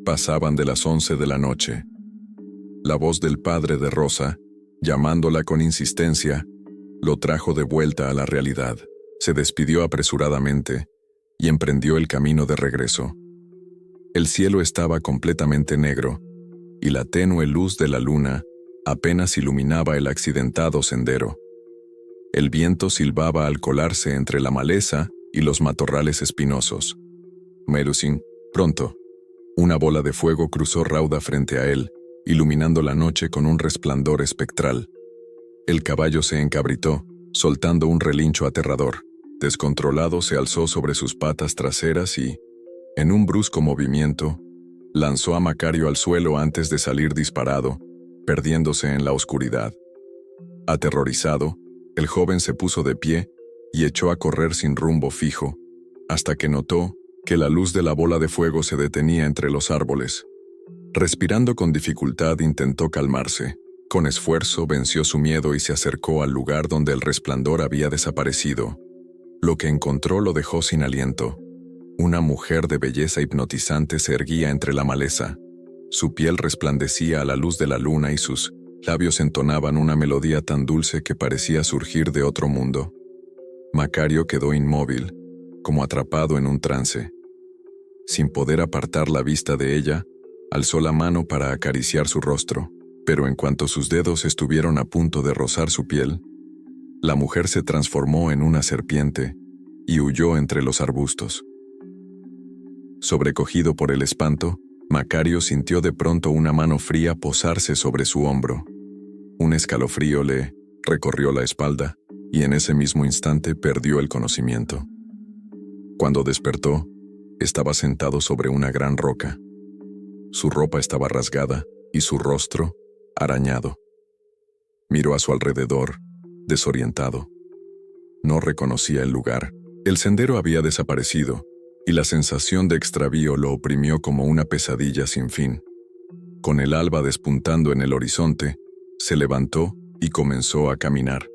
pasaban de las 11 de la noche. La voz del padre de Rosa, llamándola con insistencia, lo trajo de vuelta a la realidad. Se despidió apresuradamente y emprendió el camino de regreso. El cielo estaba completamente negro, y la tenue luz de la luna apenas iluminaba el accidentado sendero. El viento silbaba al colarse entre la maleza y los matorrales espinosos. Melusín, pronto, una bola de fuego cruzó rauda frente a él, iluminando la noche con un resplandor espectral. El caballo se encabritó, soltando un relincho aterrador. Descontrolado se alzó sobre sus patas traseras y, en un brusco movimiento, lanzó a Macario al suelo antes de salir disparado, perdiéndose en la oscuridad. Aterrorizado, el joven se puso de pie y echó a correr sin rumbo fijo, hasta que notó que la luz de la bola de fuego se detenía entre los árboles. Respirando con dificultad, intentó calmarse. Con esfuerzo venció su miedo y se acercó al lugar donde el resplandor había desaparecido. Lo que encontró lo dejó sin aliento. Una mujer de belleza hipnotizante se erguía entre la maleza. Su piel resplandecía a la luz de la luna y sus labios entonaban una melodía tan dulce que parecía surgir de otro mundo. Macario quedó inmóvil, como atrapado en un trance. Sin poder apartar la vista de ella, alzó la mano para acariciar su rostro, pero en cuanto sus dedos estuvieron a punto de rozar su piel, la mujer se transformó en una serpiente y huyó entre los arbustos. Sobrecogido por el espanto, Macario sintió de pronto una mano fría posarse sobre su hombro. Un escalofrío le recorrió la espalda y en ese mismo instante perdió el conocimiento. Cuando despertó, estaba sentado sobre una gran roca. Su ropa estaba rasgada y su rostro arañado. Miró a su alrededor, desorientado. No reconocía el lugar. El sendero había desaparecido, y la sensación de extravío lo oprimió como una pesadilla sin fin. Con el alba despuntando en el horizonte, se levantó y comenzó a caminar.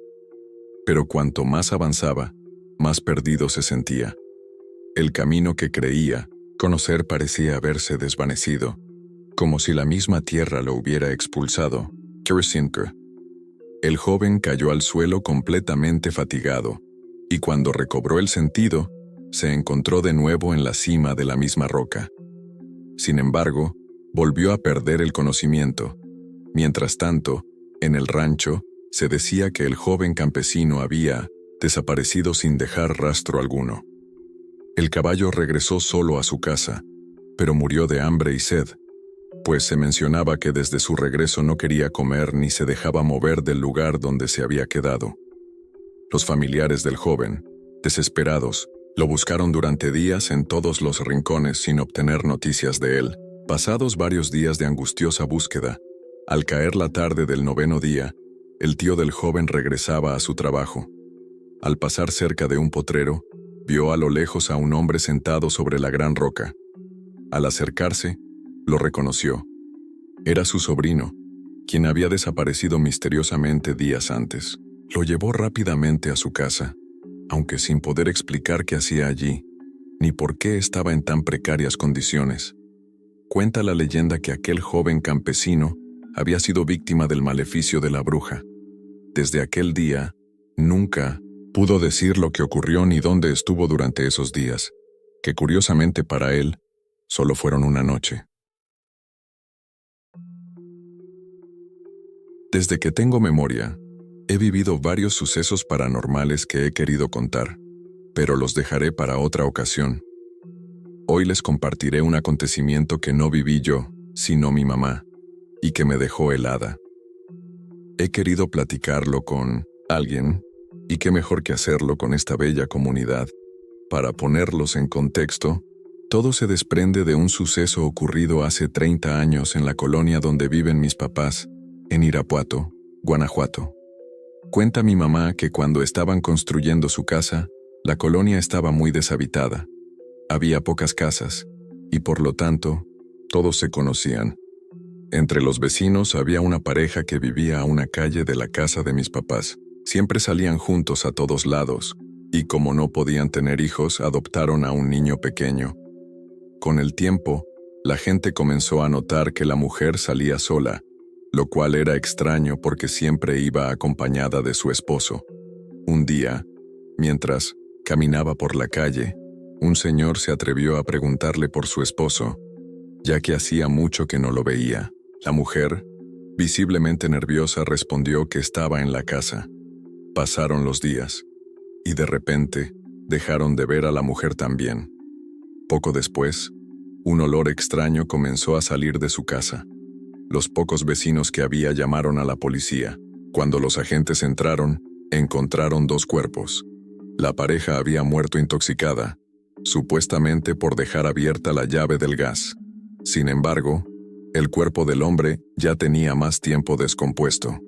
Pero cuanto más avanzaba, más perdido se sentía. El camino que creía conocer parecía haberse desvanecido, como si la misma tierra lo hubiera expulsado. El joven cayó al suelo completamente fatigado, y cuando recobró el sentido, se encontró de nuevo en la cima de la misma roca. Sin embargo, volvió a perder el conocimiento. Mientras tanto, en el rancho, se decía que el joven campesino había desaparecido sin dejar rastro alguno. El caballo regresó solo a su casa, pero murió de hambre y sed, pues se mencionaba que desde su regreso no quería comer ni se dejaba mover del lugar donde se había quedado. Los familiares del joven, desesperados, lo buscaron durante días en todos los rincones sin obtener noticias de él. Pasados varios días de angustiosa búsqueda, al caer la tarde del 9º día, el tío del joven regresaba a su trabajo. Al pasar cerca de un potrero, vio a lo lejos a un hombre sentado sobre la gran roca. Al acercarse, lo reconoció. Era su sobrino, quien había desaparecido misteriosamente días antes. Lo llevó rápidamente a su casa, aunque sin poder explicar qué hacía allí, ni por qué estaba en tan precarias condiciones. Cuenta la leyenda que aquel joven campesino había sido víctima del maleficio de la bruja. Desde aquel día, nunca pudo decir lo que ocurrió ni dónde estuvo durante esos días. que curiosamente para él, solo fueron una noche. Desde que tengo memoria, he vivido varios sucesos paranormales que he querido contar, pero los dejaré para otra ocasión. Hoy les compartiré un acontecimiento que no viví yo, sino mi mamá, y que me dejó helada. He querido platicarlo con alguien, y qué mejor que hacerlo con esta bella comunidad. Para ponerlos en contexto, todo se desprende de un suceso ocurrido hace 30 años en la colonia donde viven mis papás, en Irapuato, Guanajuato. Cuenta mi mamá que cuando estaban construyendo su casa, la colonia estaba muy deshabitada. Había pocas casas, y por lo tanto, todos se conocían. Entre los vecinos había una pareja que vivía a una calle de la casa de mis papás. Siempre salían juntos a todos lados, y como no podían tener hijos, adoptaron a un niño pequeño. Con el tiempo, la gente comenzó a notar que la mujer salía sola, lo cual era extraño porque siempre iba acompañada de su esposo. Un día, mientras caminaba por la calle, un señor se atrevió a preguntarle por su esposo, ya que hacía mucho que no lo veía. La mujer, visiblemente nerviosa, respondió que estaba en la casa. Pasaron los días, y de repente, dejaron de ver a la mujer también. Poco después, un olor extraño comenzó a salir de su casa. Los pocos vecinos que había llamaron a la policía. Cuando los agentes entraron, encontraron 2 cuerpos. La pareja había muerto intoxicada, supuestamente por dejar abierta la llave del gas. Sin embargo, el cuerpo del hombre ya tenía más tiempo descompuesto.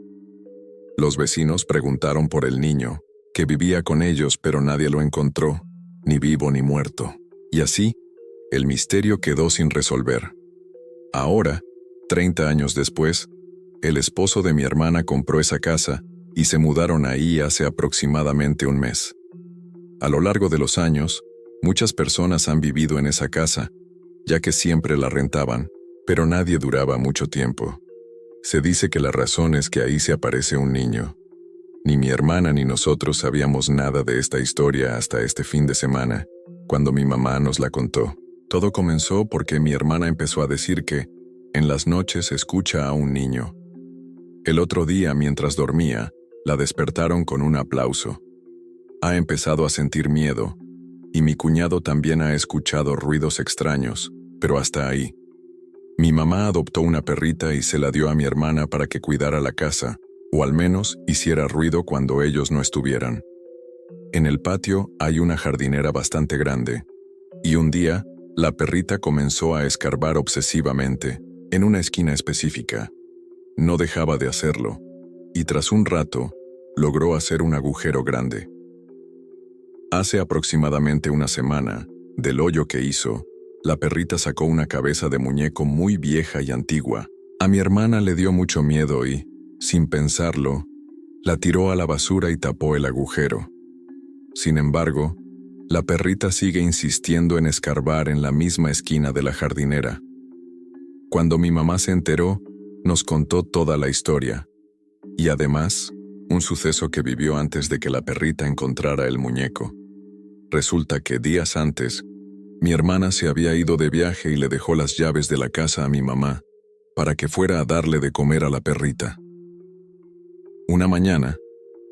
Los vecinos preguntaron por el niño, que vivía con ellos, pero nadie lo encontró, ni vivo ni muerto. Y así, el misterio quedó sin resolver. Ahora, 30 años después, el esposo de mi hermana compró esa casa y se mudaron ahí hace aproximadamente un mes. A lo largo de los años, muchas personas han vivido en esa casa, ya que siempre la rentaban, pero nadie duraba mucho tiempo. Se dice que la razón es que ahí se aparece un niño. Ni mi hermana ni nosotros sabíamos nada de esta historia hasta este fin de semana, cuando mi mamá nos la contó. Todo comenzó porque mi hermana empezó a decir que, en las noches, escucha a un niño. El otro día, mientras dormía, la despertaron con un aplauso. Ha empezado a sentir miedo, y mi cuñado también ha escuchado ruidos extraños, pero hasta ahí. Mi mamá adoptó una perrita y se la dio a mi hermana para que cuidara la casa, o al menos hiciera ruido cuando ellos no estuvieran. En el patio hay una jardinera bastante grande, y un día, la perrita comenzó a escarbar obsesivamente, en una esquina específica. No dejaba de hacerlo, y tras un rato, logró hacer un agujero grande. Hace aproximadamente una semana, del hoyo que hizo, la perrita sacó una cabeza de muñeco muy vieja y antigua. A mi hermana le dio mucho miedo y, sin pensarlo, la tiró a la basura y tapó el agujero. Sin embargo, la perrita sigue insistiendo en escarbar en la misma esquina de la jardinera. Cuando mi mamá se enteró, nos contó toda la historia, y además, un suceso que vivió antes de que la perrita encontrara el muñeco. Resulta que días antes, mi hermana se había ido de viaje y le dejó las llaves de la casa a mi mamá, para que fuera a darle de comer a la perrita. Una mañana,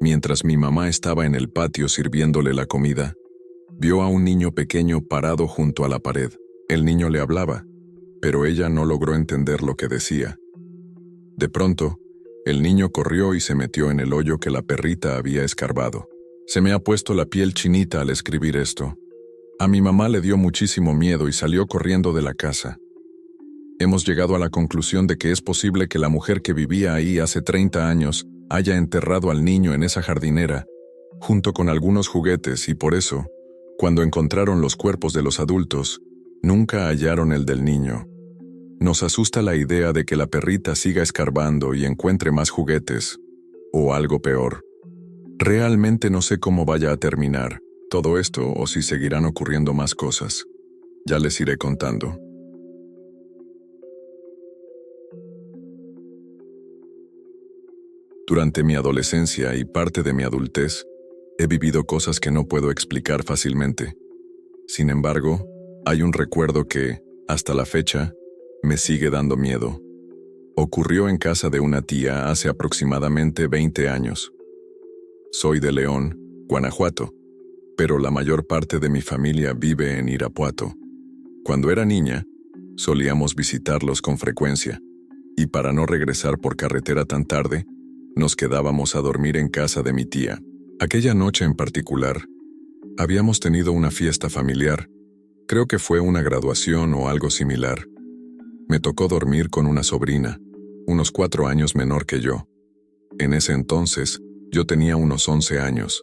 mientras mi mamá estaba en el patio sirviéndole la comida, vio a un niño pequeño parado junto a la pared. El niño le hablaba, pero ella no logró entender lo que decía. De pronto, el niño corrió y se metió en el hoyo que la perrita había escarbado. Se me ha puesto la piel chinita al escribir esto. A mi mamá le dio muchísimo miedo y salió corriendo de la casa. Hemos llegado a la conclusión de que es posible que la mujer que vivía ahí hace 30 años haya enterrado al niño en esa jardinera, junto con algunos juguetes, y por eso, cuando encontraron los cuerpos de los adultos, nunca hallaron el del niño. Nos asusta la idea de que la perrita siga escarbando y encuentre más juguetes, o algo peor. Realmente no sé cómo vaya a terminar todo esto o si seguirán ocurriendo más cosas. Ya les iré contando. Durante mi adolescencia y parte de mi adultez, he vivido cosas que no puedo explicar fácilmente. Sin embargo, hay un recuerdo que, hasta la fecha, me sigue dando miedo. Ocurrió en casa de una tía hace aproximadamente 20 años. Soy de León, Guanajuato, pero la mayor parte de mi familia vive en Irapuato. Cuando era niña, solíamos visitarlos con frecuencia, y para no regresar por carretera tan tarde, nos quedábamos a dormir en casa de mi tía. Aquella noche en particular, habíamos tenido una fiesta familiar. Creo que fue una graduación o algo similar. Me tocó dormir con una sobrina, unos 4 años menor que yo. En ese entonces, yo tenía unos 11 años.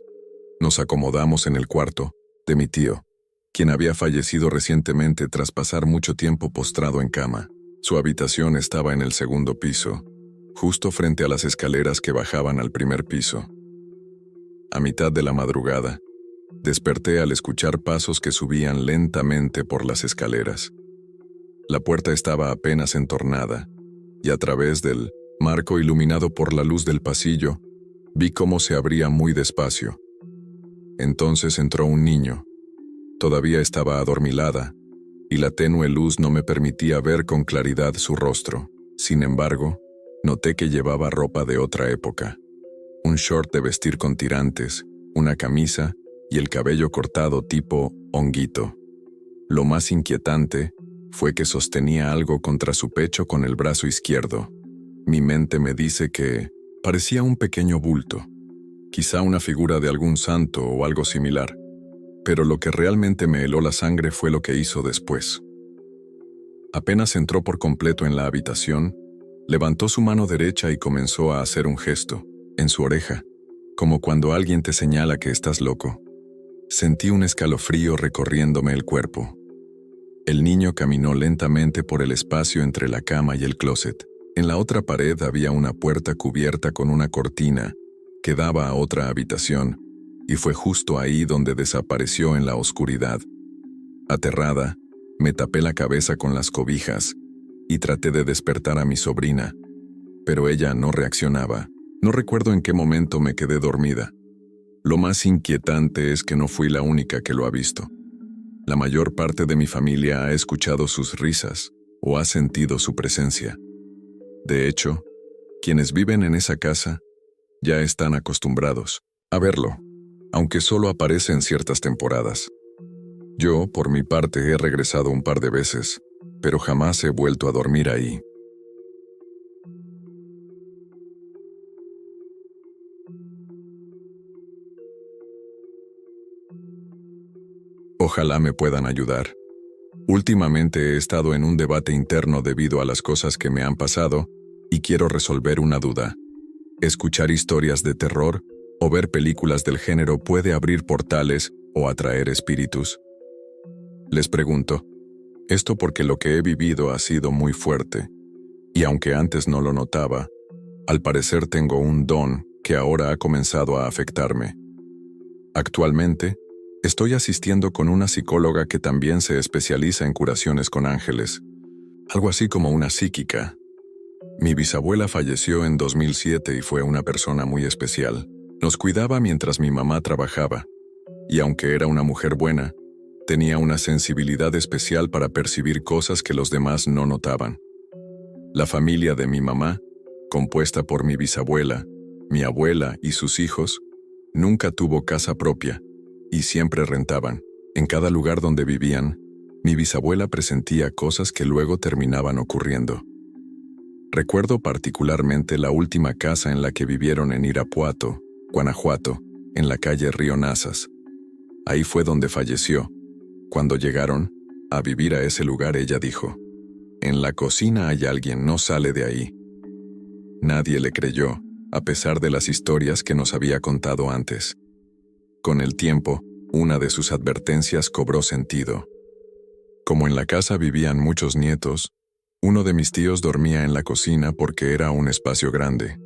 Nos acomodamos en el cuarto de mi tío, quien había fallecido recientemente tras pasar mucho tiempo postrado en cama. Su habitación estaba en el segundo piso, justo frente a las escaleras que bajaban al primer piso. A mitad de la madrugada, desperté al escuchar pasos que subían lentamente por las escaleras. La puerta estaba apenas entornada, y a través del marco iluminado por la luz del pasillo, vi cómo se abría muy despacio. Entonces entró un niño. Todavía estaba adormilada, y la tenue luz no me permitía ver con claridad su rostro. Sin embargo, noté que llevaba ropa de otra época. Un short de vestir con tirantes, una camisa y el cabello cortado tipo honguito. Lo más inquietante fue que sostenía algo contra su pecho con el brazo izquierdo. Mi mente me dice que parecía un pequeño bulto, quizá una figura de algún santo o algo similar, pero lo que realmente me heló la sangre fue lo que hizo después. Apenas entró por completo en la habitación, levantó su mano derecha y comenzó a hacer un gesto, en su oreja, como cuando alguien te señala que estás loco. Sentí un escalofrío recorriéndome el cuerpo. El niño caminó lentamente por el espacio entre la cama y el closet. En la otra pared había una puerta cubierta con una cortina que daba a otra habitación, y fue justo ahí donde desapareció en la oscuridad. Aterrada, me tapé la cabeza con las cobijas y traté de despertar a mi sobrina, pero ella no reaccionaba. No recuerdo en qué momento me quedé dormida. Lo más inquietante es que no fui la única que lo ha visto. La mayor parte de mi familia ha escuchado sus risas o ha sentido su presencia. De hecho, quienes viven en esa casa ya están acostumbrados a verlo, aunque solo aparece en ciertas temporadas. Yo, por mi parte, he regresado un par de veces, pero jamás he vuelto a dormir ahí. Ojalá me puedan ayudar. Últimamente he estado en un debate interno debido a las cosas que me han pasado y quiero resolver una duda. ¿Escuchar historias de terror o ver películas del género puede abrir portales o atraer espíritus? Les pregunto, esto porque lo que he vivido ha sido muy fuerte, y aunque antes no lo notaba, al parecer tengo un don que ahora ha comenzado a afectarme. Actualmente, estoy asistiendo con una psicóloga que también se especializa en curaciones con ángeles, algo así como una psíquica. Mi bisabuela falleció en 2007 y fue una persona muy especial. Nos cuidaba mientras mi mamá trabajaba, y aunque era una mujer buena, tenía una sensibilidad especial para percibir cosas que los demás no notaban. La familia de mi mamá, compuesta por mi bisabuela, mi abuela y sus hijos, nunca tuvo casa propia, y siempre rentaban. En cada lugar donde vivían, mi bisabuela presentía cosas que luego terminaban ocurriendo. Recuerdo particularmente la última casa en la que vivieron en Irapuato, Guanajuato, en la calle Río Nazas. Ahí fue donde falleció. Cuando llegaron a vivir a ese lugar, ella dijo, «En la cocina hay alguien, no sale de ahí». Nadie le creyó, a pesar de las historias que nos había contado antes. Con el tiempo, una de sus advertencias cobró sentido. Como en la casa vivían muchos nietos, uno de mis tíos dormía en la cocina porque era un espacio grande.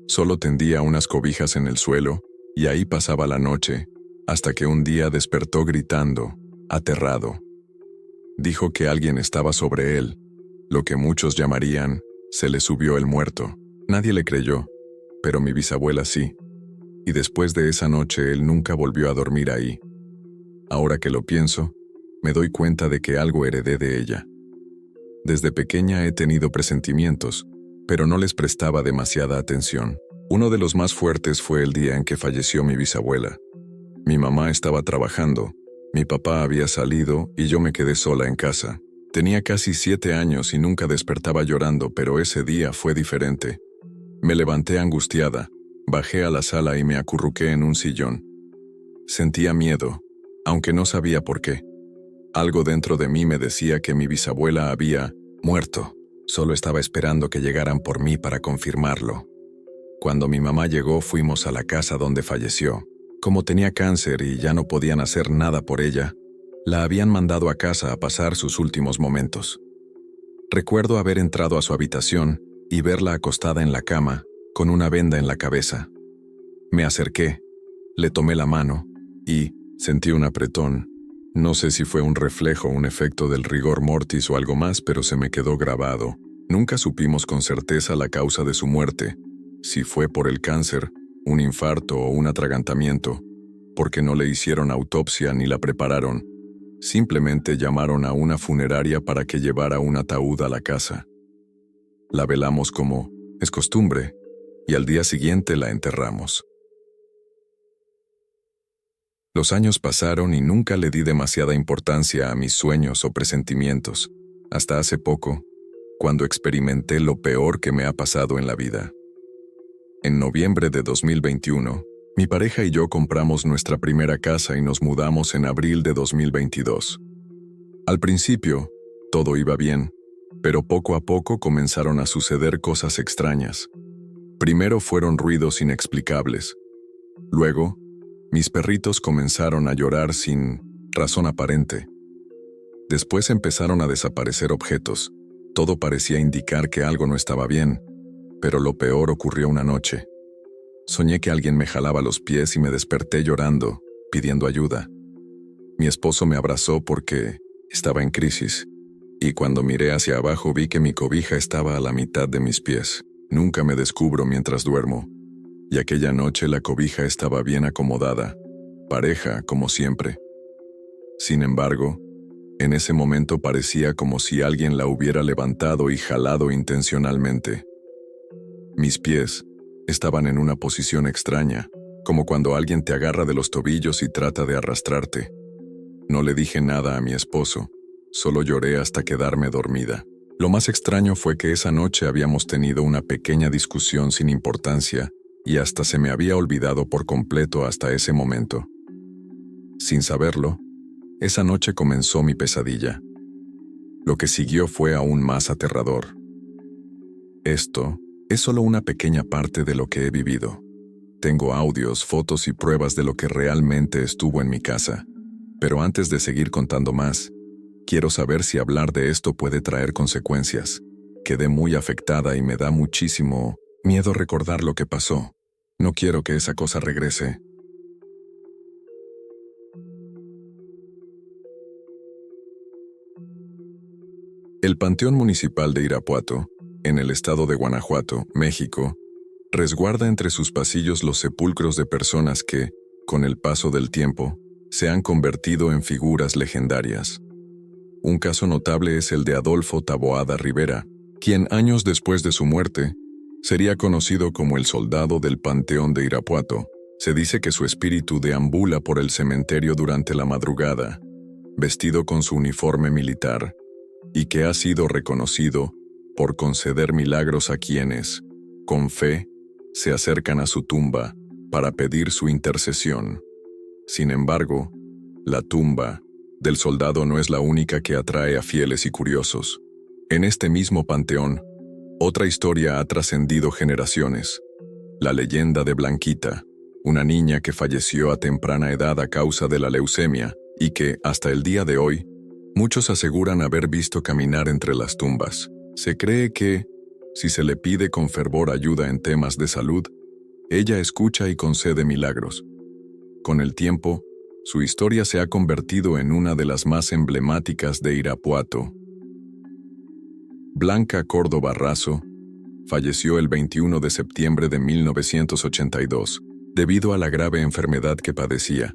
Solo tendía unas cobijas en el suelo y ahí pasaba la noche, hasta que un día despertó gritando, aterrado. Dijo que alguien estaba sobre él, lo que muchos llamarían, se le subió el muerto. Nadie le creyó, pero mi bisabuela sí. Y después de esa noche él nunca volvió a dormir ahí. Ahora que lo pienso, me doy cuenta de que algo heredé de ella. Desde pequeña he tenido presentimientos, pero no les prestaba demasiada atención. Uno de los más fuertes fue el día en que falleció mi bisabuela. Mi mamá estaba trabajando, mi papá había salido y yo me quedé sola en casa. Tenía casi 7 años y nunca despertaba llorando, pero ese día fue diferente. Me levanté angustiada, bajé a la sala y me acurruqué en un sillón. Sentía miedo, aunque no sabía por qué. Algo dentro de mí me decía que mi bisabuela había muerto. Solo estaba esperando que llegaran por mí para confirmarlo. Cuando mi mamá llegó, fuimos a la casa donde falleció. Como tenía cáncer y ya no podían hacer nada por ella, la habían mandado a casa a pasar sus últimos momentos. Recuerdo haber entrado a su habitación y verla acostada en la cama, con una venda en la cabeza. Me acerqué, le tomé la mano y sentí un apretón. No sé si fue un reflejo, un efecto del rigor mortis o algo más, pero se me quedó grabado. Nunca supimos con certeza la causa de su muerte, si fue por el cáncer, un infarto o un atragantamiento, porque no le hicieron autopsia ni la prepararon. Simplemente llamaron a una funeraria para que llevara un ataúd a la casa. La velamos como es costumbre y al día siguiente la enterramos. Los años pasaron y nunca le di demasiada importancia a mis sueños o presentimientos, hasta hace poco, cuando experimenté lo peor que me ha pasado en la vida. En noviembre de 2021, mi pareja y yo compramos nuestra primera casa y nos mudamos en abril de 2022. Al principio, todo iba bien, pero poco a poco comenzaron a suceder cosas extrañas. Primero fueron ruidos inexplicables. Luego, mis perritos comenzaron a llorar sin razón aparente. Después empezaron a desaparecer objetos. Todo parecía indicar que algo no estaba bien, pero lo peor ocurrió una noche. Soñé que alguien me jalaba los pies y me desperté llorando, pidiendo ayuda. Mi esposo me abrazó porque estaba en crisis, y cuando miré hacia abajo vi que mi cobija estaba a la mitad de mis pies. Nunca me descubro mientras duermo, y aquella noche la cobija estaba bien acomodada, pareja como siempre. Sin embargo, en ese momento parecía como si alguien la hubiera levantado y jalado intencionalmente. Mis pies estaban en una posición extraña, como cuando alguien te agarra de los tobillos y trata de arrastrarte. No le dije nada a mi esposo, solo lloré hasta quedarme dormida. Lo más extraño fue que esa noche habíamos tenido una pequeña discusión sin importancia y hasta se me había olvidado por completo hasta ese momento. Sin saberlo, esa noche comenzó mi pesadilla. Lo que siguió fue aún más aterrador. Esto es solo una pequeña parte de lo que he vivido. Tengo audios, fotos y pruebas de lo que realmente estuvo en mi casa. Pero antes de seguir contando más, quiero saber si hablar de esto puede traer consecuencias. Quedé muy afectada y me da muchísimo miedo recordar lo que pasó. No quiero que esa cosa regrese. El Panteón Municipal de Irapuato, en el estado de Guanajuato, México, resguarda entre sus pasillos los sepulcros de personas que, con el paso del tiempo, se han convertido en figuras legendarias. Un caso notable es el de Adolfo Taboada Rivera, quien años después de su muerte, sería conocido como el soldado del Panteón de Irapuato. Se dice que su espíritu deambula por el cementerio durante la madrugada, vestido con su uniforme militar, y que ha sido reconocido por conceder milagros a quienes, con fe, se acercan a su tumba para pedir su intercesión. Sin embargo, la tumba del soldado no es la única que atrae a fieles y curiosos. En este mismo panteón, otra historia ha trascendido generaciones. La leyenda de Blanquita, una niña que falleció a temprana edad a causa de la leucemia y que, hasta el día de hoy, muchos aseguran haber visto caminar entre las tumbas. Se cree que, si se le pide con fervor ayuda en temas de salud, ella escucha y concede milagros. Con el tiempo, su historia se ha convertido en una de las más emblemáticas de Irapuato. Blanca Córdoba Razo falleció el 21 de septiembre de 1982, debido a la grave enfermedad que padecía.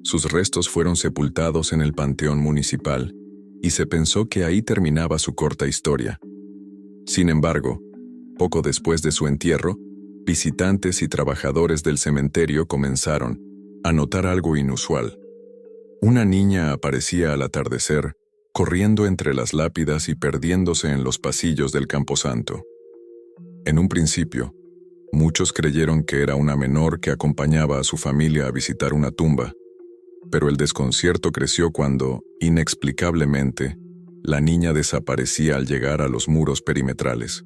Sus restos fueron sepultados en el Panteón Municipal, y se pensó que ahí terminaba su corta historia. Sin embargo, poco después de su entierro, visitantes y trabajadores del cementerio comenzaron a notar algo inusual. Una niña aparecía al atardecer, corriendo entre las lápidas y perdiéndose en los pasillos del camposanto. En un principio, muchos creyeron que era una menor que acompañaba a su familia a visitar una tumba, pero el desconcierto creció cuando, inexplicablemente, la niña desaparecía al llegar a los muros perimetrales.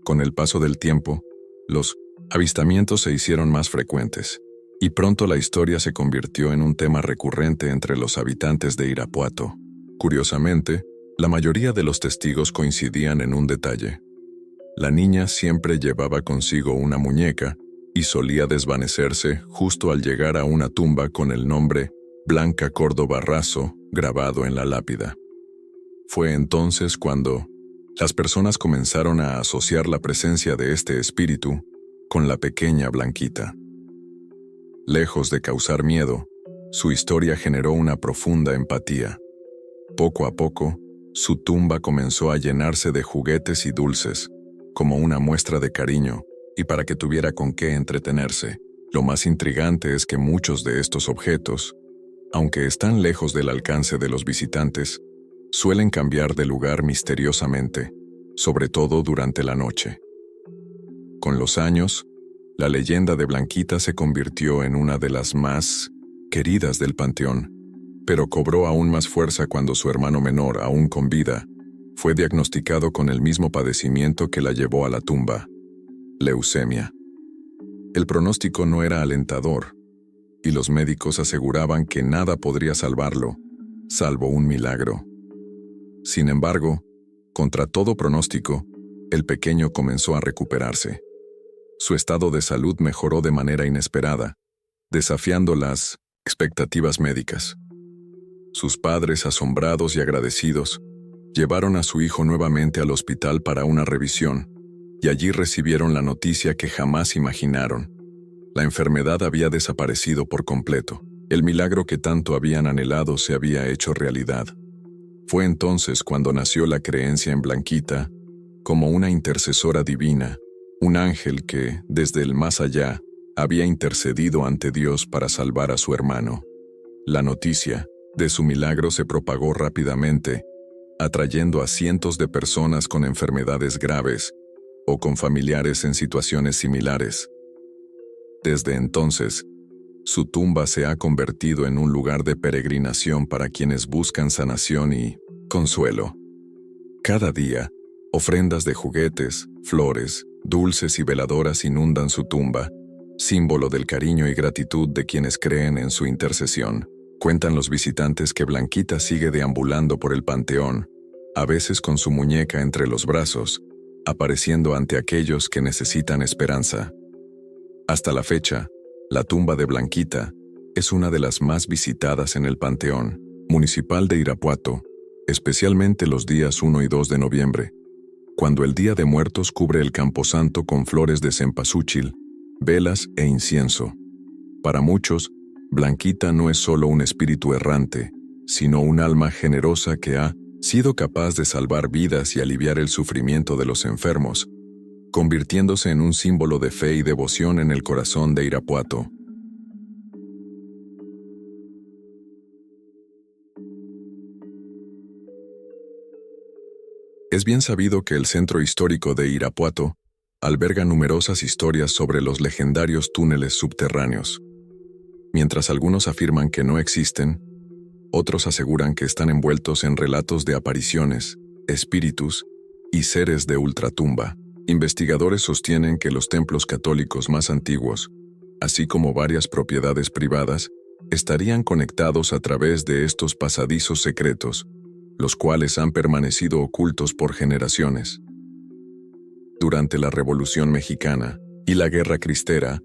Con el paso del tiempo, los avistamientos se hicieron más frecuentes, y pronto la historia se convirtió en un tema recurrente entre los habitantes de Irapuato. Curiosamente, la mayoría de los testigos coincidían en un detalle. La niña siempre llevaba consigo una muñeca y solía desvanecerse justo al llegar a una tumba con el nombre Blanca Córdoba Razo grabado en la lápida. Fue entonces cuando las personas comenzaron a asociar la presencia de este espíritu con la pequeña Blanquita. Lejos de causar miedo, su historia generó una profunda empatía. Poco a poco, su tumba comenzó a llenarse de juguetes y dulces, como una muestra de cariño, y para que tuviera con qué entretenerse. Lo más intrigante es que muchos de estos objetos, aunque están lejos del alcance de los visitantes, suelen cambiar de lugar misteriosamente, sobre todo durante la noche. Con los años, la leyenda de Blanquita se convirtió en una de las más queridas del panteón, pero cobró aún más fuerza cuando su hermano menor, aún con vida, fue diagnosticado con el mismo padecimiento que la llevó a la tumba: leucemia. El pronóstico no era alentador, y los médicos aseguraban que nada podría salvarlo, salvo un milagro. Sin embargo, contra todo pronóstico, el pequeño comenzó a recuperarse. Su estado de salud mejoró de manera inesperada, desafiando las expectativas médicas. Sus padres, asombrados y agradecidos, llevaron a su hijo nuevamente al hospital para una revisión, y allí recibieron la noticia que jamás imaginaron. La enfermedad había desaparecido por completo. El milagro que tanto habían anhelado se había hecho realidad. Fue entonces cuando nació la creencia en Blanquita como una intercesora divina, un ángel que, desde el más allá, había intercedido ante Dios para salvar a su hermano. La noticia de su milagro se propagó rápidamente, atrayendo a cientos de personas con enfermedades graves o con familiares en situaciones similares. Desde entonces, su tumba se ha convertido en un lugar de peregrinación para quienes buscan sanación y consuelo. Cada día, ofrendas de juguetes, flores, dulces y veladoras inundan su tumba, símbolo del cariño y gratitud de quienes creen en su intercesión. Cuentan los visitantes que Blanquita sigue deambulando por el panteón, a veces con su muñeca entre los brazos, apareciendo ante aquellos que necesitan esperanza. Hasta la fecha, la tumba de Blanquita es una de las más visitadas en el Panteón Municipal de Irapuato, especialmente los días 1 y 2 de noviembre, cuando el Día de Muertos cubre el camposanto con flores de cempasúchil, velas e incienso. Para muchos, Blanquita no es solo un espíritu errante, sino un alma generosa que ha sido capaz de salvar vidas y aliviar el sufrimiento de los enfermos, convirtiéndose en un símbolo de fe y devoción en el corazón de Irapuato. Es bien sabido que el centro histórico de Irapuato alberga numerosas historias sobre los legendarios túneles subterráneos. Mientras algunos afirman que no existen, otros aseguran que están envueltos en relatos de apariciones, espíritus y seres de ultratumba. Investigadores sostienen que los templos católicos más antiguos, así como varias propiedades privadas, estarían conectados a través de estos pasadizos secretos, los cuales han permanecido ocultos por generaciones. Durante la Revolución Mexicana y la Guerra Cristera,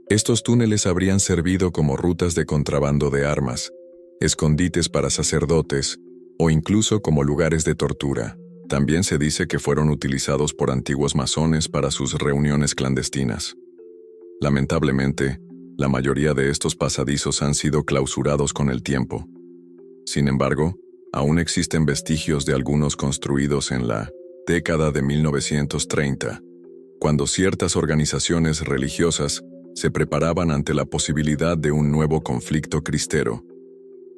estos túneles habrían servido como rutas de contrabando de armas, escondites para sacerdotes o incluso como lugares de tortura. También se dice que fueron utilizados por antiguos masones para sus reuniones clandestinas. Lamentablemente, La mayoría de estos pasadizos han sido clausurados con el tiempo. Sin embargo, aún existen vestigios de algunos construidos en la década de 1930, cuando ciertas organizaciones religiosas se preparaban ante la posibilidad de un nuevo conflicto cristero.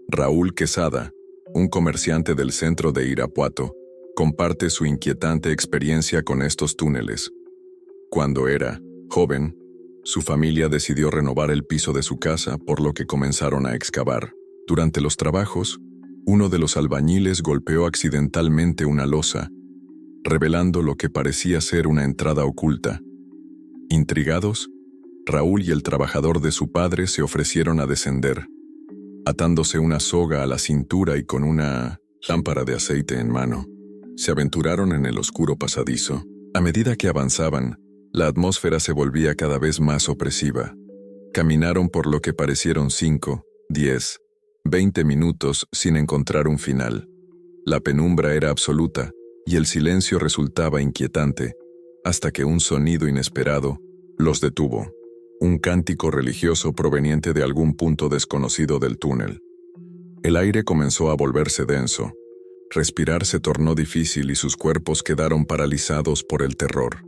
Raúl Quesada, un comerciante del centro de Irapuato, comparte su inquietante experiencia con estos túneles. Cuando era joven, su familia decidió renovar el piso de su casa, por lo que comenzaron a excavar. Durante los trabajos, uno de los albañiles golpeó accidentalmente una losa, revelando lo que parecía ser una entrada oculta. Intrigados, Raúl y el trabajador de su padre se ofrecieron a descender. Atándose una soga a la cintura y con una lámpara de aceite en mano, se aventuraron en el oscuro pasadizo. A medida que avanzaban, la atmósfera se volvía cada vez más opresiva. Caminaron por lo que parecieron 5, 10, 20 minutos sin encontrar un final. La penumbra era absoluta y el silencio resultaba inquietante, hasta que un sonido inesperado los detuvo. Un cántico religioso proveniente de algún punto desconocido del túnel. El aire comenzó a volverse denso. Respirar se tornó difícil y sus cuerpos quedaron paralizados por el terror.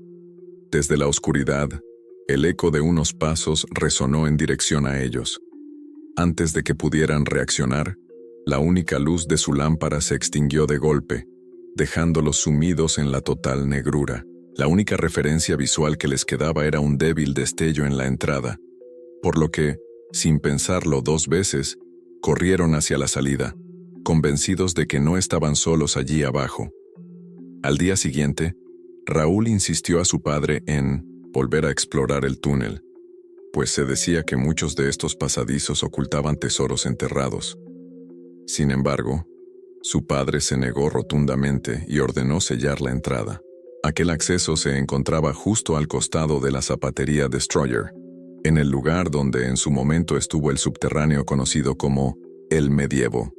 Desde la oscuridad, el eco de unos pasos resonó en dirección a ellos. Antes de que pudieran reaccionar, la única luz de su lámpara se extinguió de golpe, dejándolos sumidos en la total negrura. La única referencia visual que les quedaba era un débil destello en la entrada, por lo que, sin pensarlo 2 veces, corrieron hacia la salida, convencidos de que no estaban solos allí abajo. Al día siguiente, Raúl insistió a su padre en volver a explorar el túnel, pues se decía que muchos de estos pasadizos ocultaban tesoros enterrados. Sin embargo, su padre se negó rotundamente y ordenó sellar la entrada. Aquel acceso se encontraba justo al costado de la zapatería Destroyer, en el lugar donde en su momento estuvo el subterráneo conocido como El Medievo.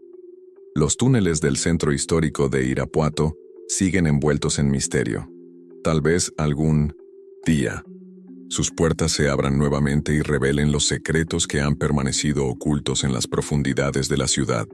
Los túneles del centro histórico de Irapuato siguen envueltos en misterio. Tal vez algún día sus puertas se abran nuevamente y revelen los secretos que han permanecido ocultos en las profundidades de la ciudad.